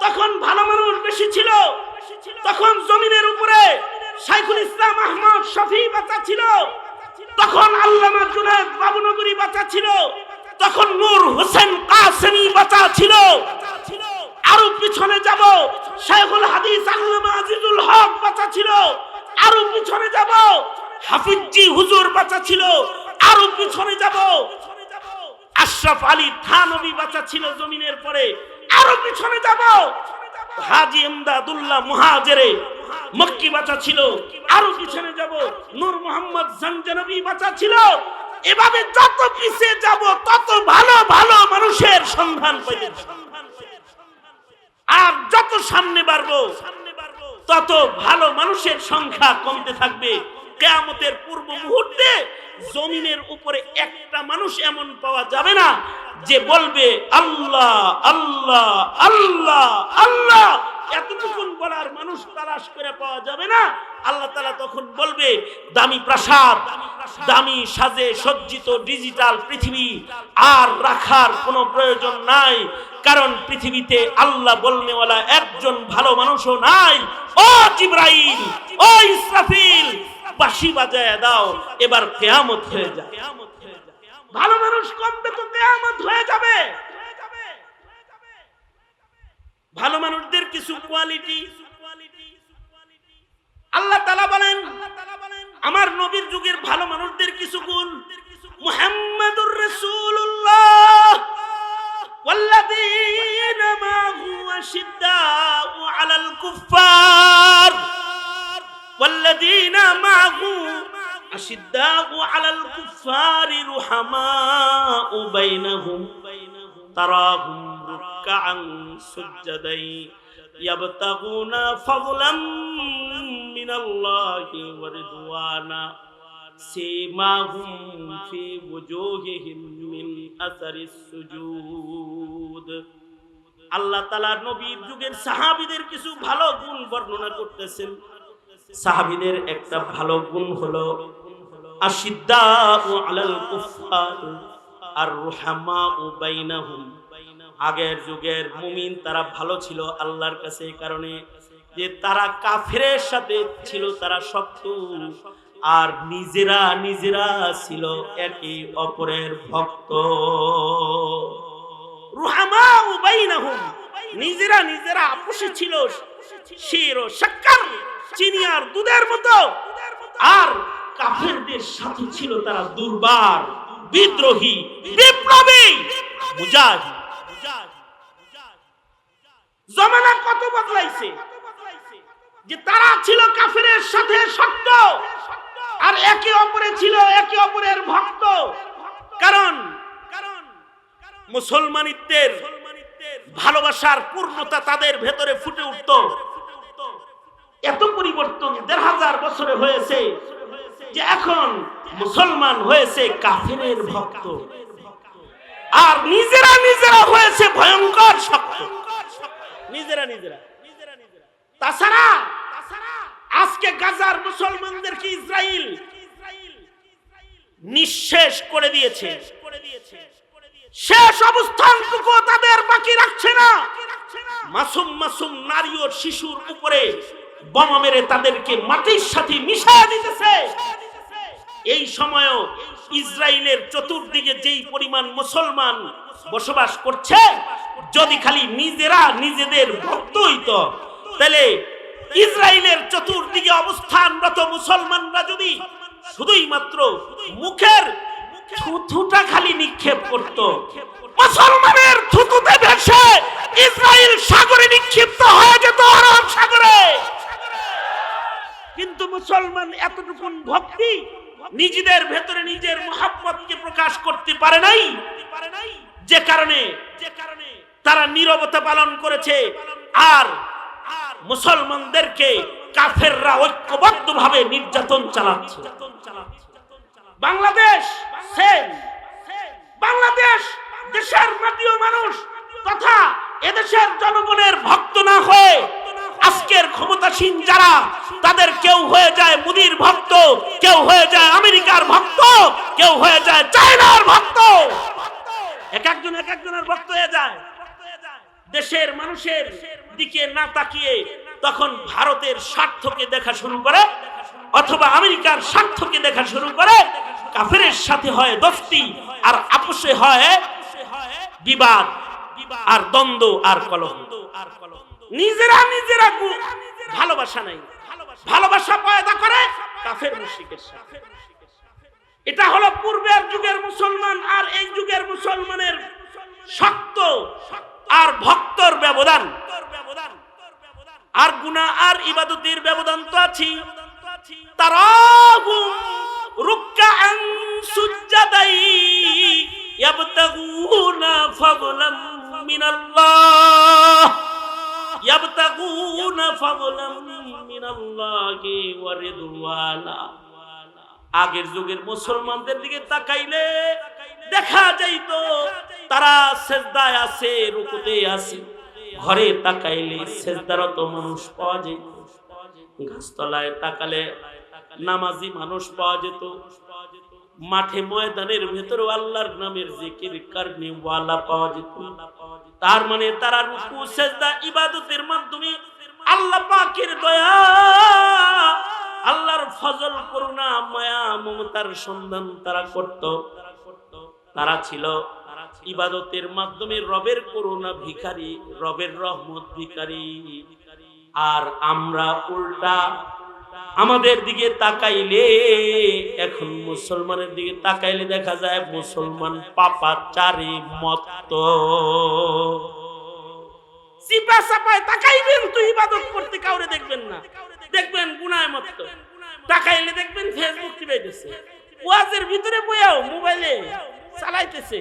তখন ভালো মানুষ বেশি ছিল। তখন জমিনের উপরে শাইখুল ইসলাম আহমদ শফি বাঁচা ছিল, তখন আল্লামা জুনায়েদ বাবুনগরী বাঁচা ছিল, তখন নূর হোসেন কাসেমি বাঁচা ছিল। আরো পিছনে যাব, শাইখুল হাদিস আল্লামা আজিজুল হক বাঁচা ছিল। আরো পিছনে যাব, হাফিজি হুজুর বাঁচা ছিল। আরো পিছনে যাব, আশরাফ আলী থানভী বাঁচা ছিল জমিনের পরে। আরো পিছনে যাব, হাজী ইমদাদুল্লাহ মুহাজিরে মক্কি বাঁচা ছিল। আরো পিছনে যাব, নূর মোহাম্মদ জানজানবী বাঁচা ছিল। এভাবে যত পিছে যাব তত ভালো ভালো মানুষের সন্ধান পাইবে, আর যত সামনে বাড়বো তত ভালো মানুষের সংখ্যা কমতে থাকবে। কিয়ামতের পূর্ব মুহূর্তে জমিনের উপরে একটা মানুষ এমন পাওয়া যাবে না যে বলবে আল্লাহ আল্লাহ আল্লাহ আল্লাহ। এতটুকুন বলার মানুষ তালাশ করে পাওয়া যাবে না। আল্লাহ তাআলা তখন বলবে, দামি প্রাসাদ, দামি সাজে সজ্জিত ডিজিটাল পৃথিবী আর রাখার কোনো প্রয়োজন নাই, কারণ পৃথিবীতে আল্লাহ বলনেওয়ালা একজন ভালো মানুষও নাই। ও জিবরাইল, ও ইসরাফিল, বাঁশি বাজায় দাও, এবার কিয়ামত হয়ে যাবে। ভালো মানুষ কমবে তো কিয়ামত হয়ে যাবে। ভালো মানুষদের কিছু কোয়ালিটি আল্লাহ তাআলা বলেন, আমার নবীর যুগের ভালো মানুষদের কিছু গুণ। মুহাম্মাদুর রাসূলুল্লাহ ওয়াল্লাযীনা মা'হু আশিদ্দাউ আলাল কুফফার ওয়াল্লাযীনা মা'হু আশিদ্দাউ আলাল কুফফারি রুহামাউ বাইনাহুম তারাহুম রুকআন সুজদাই ইয়াবতাগুনা ফাযলাম মিনাল্লাহি ওয়া রিদওয়ানা সীমাহুম ফি ওজুহিহিম মিন আসারিস সুজুদ। আল্লাহ তাআলা নবীর যুগের সাহাবীদের কিছু ভালো গুণ বর্ণনা করতেছেন। সাহাবীদের একটা ভালো গুণ হলো আশিদ্দাউ আলাল কুফফার আর রুহামাউ বাইনাহুম। আগের যুগের মুমিন তারা ভালো ছিল আল্লাহর কাছে, এই কারণে যে তারা কাফেরের সাথে ছিল তারা শক্ত, আর নিজেরা নিজেরা ছিল একে অপরের ভক্ত। রুহামাউ বাইনাহুম, নিজেরা নিজেরা আপোষে ছিল, শির ও শক্কর, চিনি আর দুধের মতো। আর কাফেরদের সাথে ছিল তারা দুর্বার, বিদ্রোহী, বিপ্লবী, মুজাহিদ। জমানা কত বদলাইছে যে তারা ছিল কাফেরের সাথে শক্ত, আর একে অপরে ছিল একে অপরের ভক্ত। কারণ মুসলমানিত্বের ভালোবাসার পূর্ণতা তাদের ভেতরে ফুটে উঠত। এত পরিবর্তন ১৫০০ বছরে হয়েছে যে এখন মুসলমান হয়েছে কাফেরের ভক্ত, আর নিজেরা নিজেরা হয়েছে ভয়ঙ্কর শক্ত। নিজেরা নিজেরা। তাছাড়া আজকে গাজার মুসলমানদেরকে ইসরাইল নিঃশেষ করে দিয়েছে। শেষ অবস্থানটুকু তাদের বাকি রাখছে না। মাসুম মাসুম নারী ও শিশুর উপরে বোমা মেরে তাদেরকে মাটির সাথে মিশিয়ে দিতেছে। এই সময়ও ইসরায়েলের চতুর্দিকে যেই পরিমাণ মুসলমান বসবাস করছে, যদি খালি নিজেরা নিজেদের ভক্ত হইতো, তাহলে ইসরায়েলের চতুর্দিকে অবস্থানরত মুসলমানরা যদি শুধুই মাত্র মুখের থুথুটা খালি নিক্ষেপ করত, মুসলমানের থুতুতে ভেসে ইসরায়েল সাগরে নিক্ষিপ্ত হয়ে যেত, আরব সাগরে। কিন্তু মুসলমান এতটুকুন ভক্তি নিজেদের ভেতরে নিজের মহব্বতকে প্রকাশ করতে পারে নাই, যে কারণে তারা নীরবতা পালন করেছে। আর মুসলমানদেরকে কাফেররা ঐক্যবদ্ধভাবে নির্যাতন চালাচ্ছে। বাংলাদেশ সেম, বাংলাদেশ দেশের মাটি ও মানুষ তথা এদেশের জনগণের ভক্ত না হয়ে আজকের ক্ষমতাসীন যারা, তাদের কেউ হয়ে যায় মোদির ভক্ত, কেউ হয়ে যায় আমেরিকার ভক্ত, কেউ হয়ে যায় চায়নার ভক্ত, এক একজনের ভক্ত হয়ে যায়। দেশের মানুষের দিকে না তাকিয়ে তখন ভারতের স্বার্থকে দেখা শুরু করে অথবা আমেরিকার স্বার্থকে দেখা শুরু করে। কাফেরের সাথে হয় দোস্তি আর আপোষে হয় বিবাদ আর দ্বন্দ্ব আর কলহ। নিজেরা ভালোবাসা নাই, ভালোবাসা পয়দা করে কাফের মুশরিকের সাথে। এটা হলো পূর্বের যুগের মুসলমান আর এই যুগের মুসলমানের শক্ত আর ভক্তর ব্যবধান। আর গুনাহ আর ইবাদতের ব্যবধান তো আছে। তারাহুম রুকআন সুজদাই ইয়াবতাগুনা ফাদলাম মিনাল্লাহ, ইয়াবতাগুনা ফাদলাম মিনাল্লাহি ওয়া রিদওয়ানা। আগের যুগের মুসলমানদের দিকে তাকাইলে দেখা যাইতো তারা সেজদায় আছে, রুকুতে আছে। ঘরে তাকাইলে সেজদারত মানুষ পাওয়া যেত, গাছতলায় তাকালে নামাজি মানুষ পাওয়া যেত, মাঠে ময়দানের ভেতরে আল্লাহর নামের জিকির করনে ওয়ালা পাওয়া যেত। তার মানে তারা রুকু সেজদা ইবাদতের মাধ্যমে আল্লাহ পাকের দয়া, আল্লাহর ফজল, করুণা, মায়া, মমতার সন্ধান তারা করত। তারা ছিল ইবাদতের মাধ্যমে রবের করুণা ভিখারি, রবের রহমত ভিখারি। আর আমরা উল্টা, আমাদের দিকে তাকাইলে, এখন মুসলমানের দিকে তাকাইলে দেখা যায় মুসলমান পাপাচারী মত্ত। চিপা চাপায় তাকাইবেন তো ইবাদত করতে কাউরে দেখবেন না, দেখবেন গুনায় মত্ত। তাকাইলে দেখবেন ফেসবুক টিপাইতেছে, ওয়াজের ভিতরে বইয়াও মোবাইলে চালাইতেছে,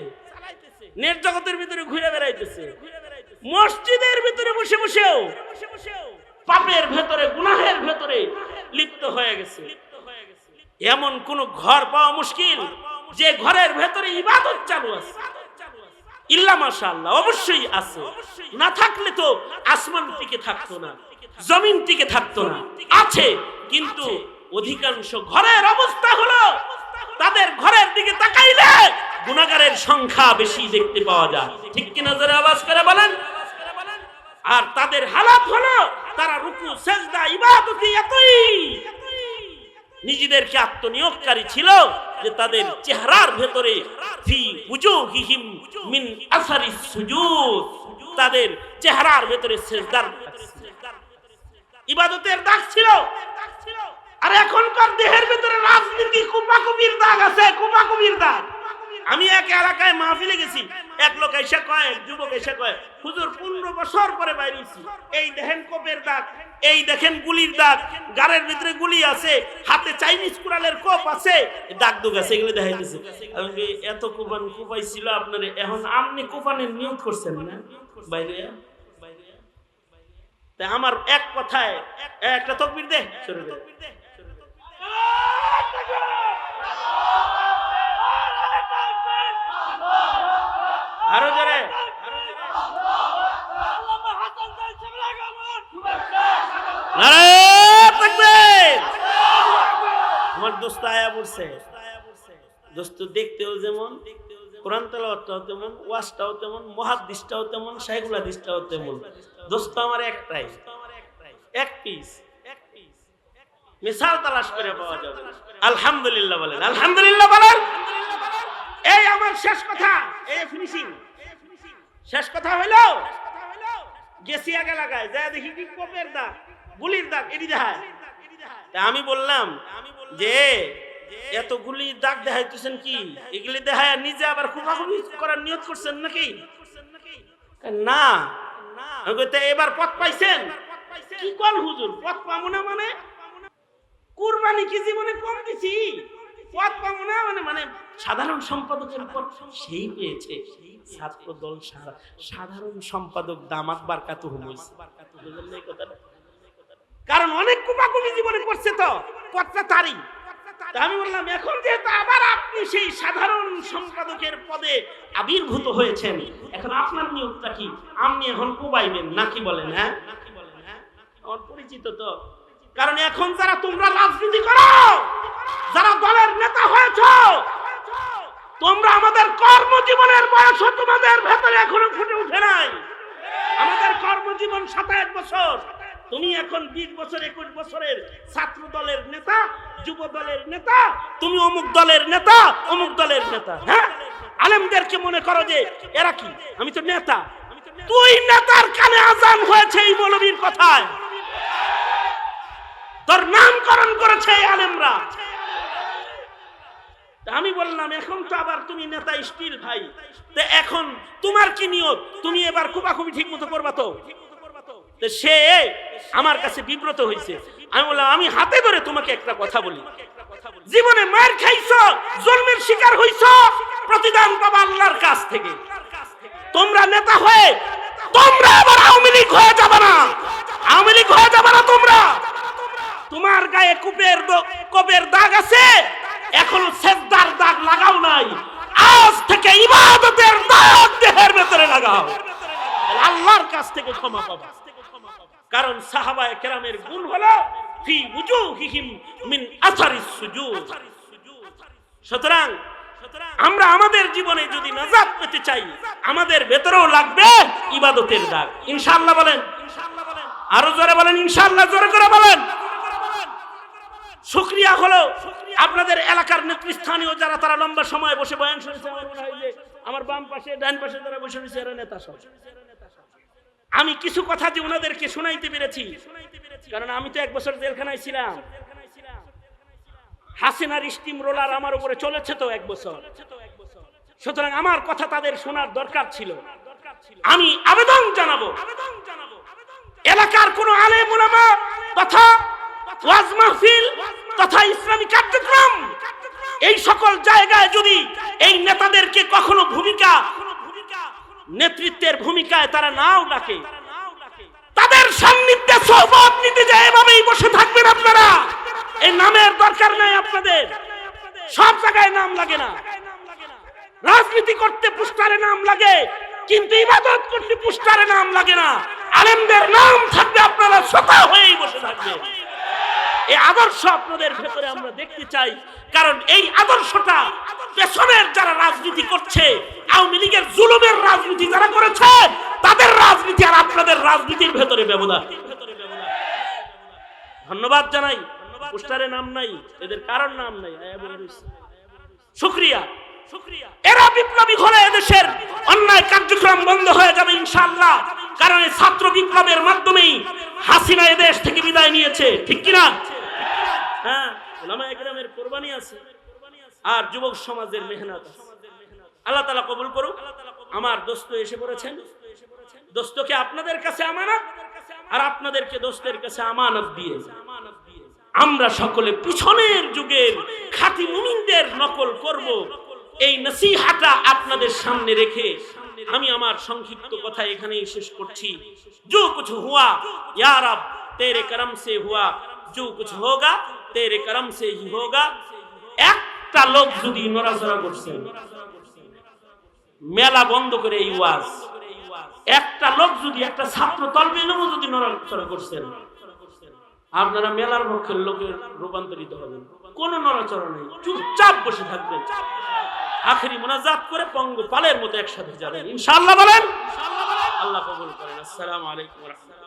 নেট জগতের ভিতরে ঘুরে বেড়াইতেছে, মসজিদের ভিতরে বসে বসেও পাপের ভেতরে, গুনাহের ভেতরে লিপ্ত হয়ে গেছে। এমন কোন ঘর পাওয়া মুশকিল যে ঘরের ভেতরে ইবাদত চালু আছে। ইল্লা মাশাআল্লাহ, অবশ্যই আছে। না থাকলে তো আসমান টিকে থাকতো না, জমিন টিকে থাকতো না। আছে, কিন্তু অধিকাংশ ঘরের অবস্থা হলো তাদের ঘরের দিকে তাকাইলে গুনাহগারের সংখ্যা বেশি দেখতে পাওয়া যায়। ঠিক কি না? জোরে আওয়াজ করে বলেন। আর তাদের হালাত হলো তারা রুকু সেজদা ইবাদতে এতই নিজেদেরকে আত্মনিয়োগকারী ছিল যে তাদের চেহারার ভেতরে ফি উজুহিহিম মিন আসারিস সুজুদ, তাদের চেহারার ভেতরে সেজদার ইবাদতের দাগ ছিল। আর এখনকার দেহের ভেতরে রাজনীতি কুপাকুপির দাগ আছে, কুপাকুপির দাগ। আমি এক এলাকায় মাহফিলে গেছি, এক লোক এসে কয়, এক যুবক এসে কয়, হুজুর 15 বছর পরে বাইরেছি, এই দেখেন কোপের দাগ, এই দেখেন গুলির দাগ, গাড়ের ভিতরে গুলি আছে, হাতে চাইনিজ কুড়ালের কোপ আছে, দাগ দুগ আছে, এগুলো দেখাইতেছে। আমি এত কুপান কুপাইছিল আপনারে, এখন আপনি কুপানের নিয়ত করছেন না বাইরে? তাই আমার এক কথায় একটা তাকবীর দে, শুরু দে। আরো জোরে। আমার দোস্ত আয়া পড়ছে, দোস্ত দেখতেও যেমন, কোরআন তেলাওয়াতটাও তেমন, ওয়াজটাও তেমন, মুহাদ্দিসটাও তেমন, শাইখুল হাদিসটাও তেমন। দোস্ত আমার একটাই, এক পিস। মিসাল তালাশ করে পাওয়া যাবে। আলহামদুলিল্লাহ বলেন, আলহামদুলিল্লাহ বলেন। এই আমার শেষ কথা, এই ফিনিশিং শেষ কথা হইলো, গেছি আগে লাগায় যা দেখি কি কোপের দাগ, গুলির দাগ, এটি দেখায়। আমি বললাম যে এত গুলি দাগ দেখাইতেছেন কি, এগুলি দেখায় নিজে আবার কুপাকুপি করার নিয়ত করছেন নাকি? না। এবার পথ পাইছেন? কি কোন হুজুর পথ পাবো না মানে? কুরবানি কি জীবনে কম দিছি, পথ পাবো না মানে? মানে সাধারণ সম্পাদকের পদ সেই পেয়েছে, ছাত্র দল সাধারণ সম্পাদক দামাত বারকাতুহু হইছে। বুঝলেন এই কথাটা? কারণ অনেক কুপাকুপি জীবনে করছে তো পথটা তারই। আমি বললাম এখন যেহেতু আবার আপনি সেই সাধারণ সম্পাদকের পদে আবির্ভূত হয়েছেন, এখন আপনার নিয়োগটা কি? আপনি এখন কুবাইবেন নাকি বলেন? হ্যাঁ, আমার পরিচিত তো। কারণ এখন যারা তোমরা রাজনীতি করো, যারা দলের নেতা হয়েছ, তোমরা আমাদের কর্মজীবনের বয়স তোমাদের ভেতরে এখনো ফুটে উঠে নাই। আমাদের কর্মজীবন 27 বছর। তুমি এখন 20 বছর 21 বছরের ছাত্র দলের নেতা, যুব দলের নেতা, তুমি অমুক দলের নেতা, অমুক দলের নেতা। হ্যাঁ, আলেমদেরকে মনে করো যে এরা কি, আমি তো নেতা। তুই নেতার কানে আজান হয়েছে এই মৌলবীর কথায়, তোর নামকরণ করেছে এই আলেমরা। আমি বললাম এখন তো আবার তুমি নেতা স্টিল ভাই, তো এখন তোমার কি নিয়ত? তুমি এবার কুপাকুপি ঠিক মতো করবা তো? সে আমার কাছে বিব্রত হয়েছে। আমি বললাম আমি হাতে ধরে তোমাকে একটা কথা বলি, জীবনে মার খাইছো, জন্মের শিকার হইছো, প্রতিদান পাবা আল্লাহর কাছ থেকে। তোমরা নেতা হয়ে তোমরা আবার আওয়ামী লীগ হয়ে যাবে না, আওয়ামী লীগ হয়ে যাবে না তোমরা। তোমার গায়ে কোপের দাগ আছে, এখনো সেজদার দাগ লাগাও নাই, আজ থেকে ইবাদতের দাগ দেহের ভেতরে লাগাও, আল্লাহর কাছ থেকে ক্ষমা পাবা। কারণ সাহাবায়ে কেরামের গুণ হলো ফি উজুহিহিম মিন আসারিস সুজুদ। সুতরাং আমরা আমাদের জীবনে যদি নাজাত পেতে চাই, আমাদের ভেতরেও লাগবে ইবাদতের দাগ। ইনশাআল্লাহ বলেন, আরো জোরে বলেন ইনশাআল্লাহ, জোরে করে বলেন। শুকরিয়া হলো আপনাদের এলাকার নেতৃস্থানীয় যারা, তারা লম্বা সময় বসে বয়ান শুনেছে। আমার মনে হয় যে আমার বাম পাশে ডান পাশে যারা বসে রয়েছে এরা নেতা সব। আমি কিছু কথা যে ওনাদেরকে শোনাইতে পেরেছি, কারণ আমি তো 1 বছর জেলখানায় ছিলাম। হাসিনার স্টিম রোলার আমার উপরে চলেছে তো 1 বছর, সুতরাং আমার কথা তাদের শোনার দরকার ছিল। আমি আবেদন জানাবো এলাকার কোন আলেম ওলামা তথা ওয়াজ মাহফিল তথা ইসলামী কার্যক্রম, এই সকল জায়গায় যদি এই নেতাদেরকে কখনো নেতৃত্বের ভূমিকায় তারা নাও ডাকে, তাদের সান্নিধ্যে সোহবত নিতে যায় এভাবেই বসে থাকবেন আপনারা। এই নামের দরকার নাই আপনাদের, সব জায়গায় নাম লাগে না। রাজনীতি করতে পোস্টারে নাম লাগে, কিন্তু ইবাদত করতে পোস্টারে নাম লাগে না। আলেমদের নাম থাকবে, আপনারা সোতা হয়েই বসে থাকবেন। এই আদর্শ আপনাদের ভেতরে আমরা দেখতে চাই, কারণ এই আদর্শটা পেছনের যারা রাজনীতি করছে, আওয়ামী লীগের জুলুমের রাজনীতি যারা করেছে, তাদের রাজনীতি আর আপনাদের রাজনীতির ভেতরে ব্যবধান। ধন্যবাদ জানাই, পোস্টারে নাম নাই, এদের কারণ নাম নাই। শুকরিয়া, এরা বিপ্লবী হলে এদেশের অন্যায় কার্যক্রম বন্ধ হয়ে যাবে ইনশাআল্লাহ। কারণ এই ছাত্র বিপ্লবের মাধ্যমেই হাসিনা এদেশ থেকে বিদায় নিয়েছে, ঠিক কিনা? হ্যাঁ, উলামায়ে কেরামের কুরবানি আছে আর যুবক সমাজের মেহনত আছে। আল্লাহ তাআলা কবুল করুক। আমার দোস্ত এসে পড়েছেন, দোস্তকে আপনাদের কাছে আমানত আর আপনাদেরকে দোস্তের কাছে আমানত দিয়ে আমরা সকলে পিছনের যুগের খাঁটি মুমিনদের নকল করব, এই নসিহাটা আপনাদের সামনে রেখে আমি আমার সংক্ষিপ্ত কথা এখানেই শেষ করছি। जो कुछ हुआ या रब तेरे करम से हुआ, जो कुछ होगा तेरे करम से ही होगा। একটা লোক যদি নড়াচড়া করছেন, মেলা বন্ধ করে এই ওয়াজ, একটা লোক যদি, একটা ছাত্র তলবেলও যদি নড়াচড়া করছেন, আপনারা মেলার পক্ষের লোকের রূপান্তরিত হবেন। কোন নড়াচড়া নেই, চুপচাপ বসে থাকবেন, আখেরি মুনাজাত করে পঙ্গ পালের মতো একসাথে যাবেন ইনশাআল্লাহ। বলেন আল্লাহ কবুল করেন। আসসালামু আলাইকুম ওয়া রাহমাতুল্লাহ।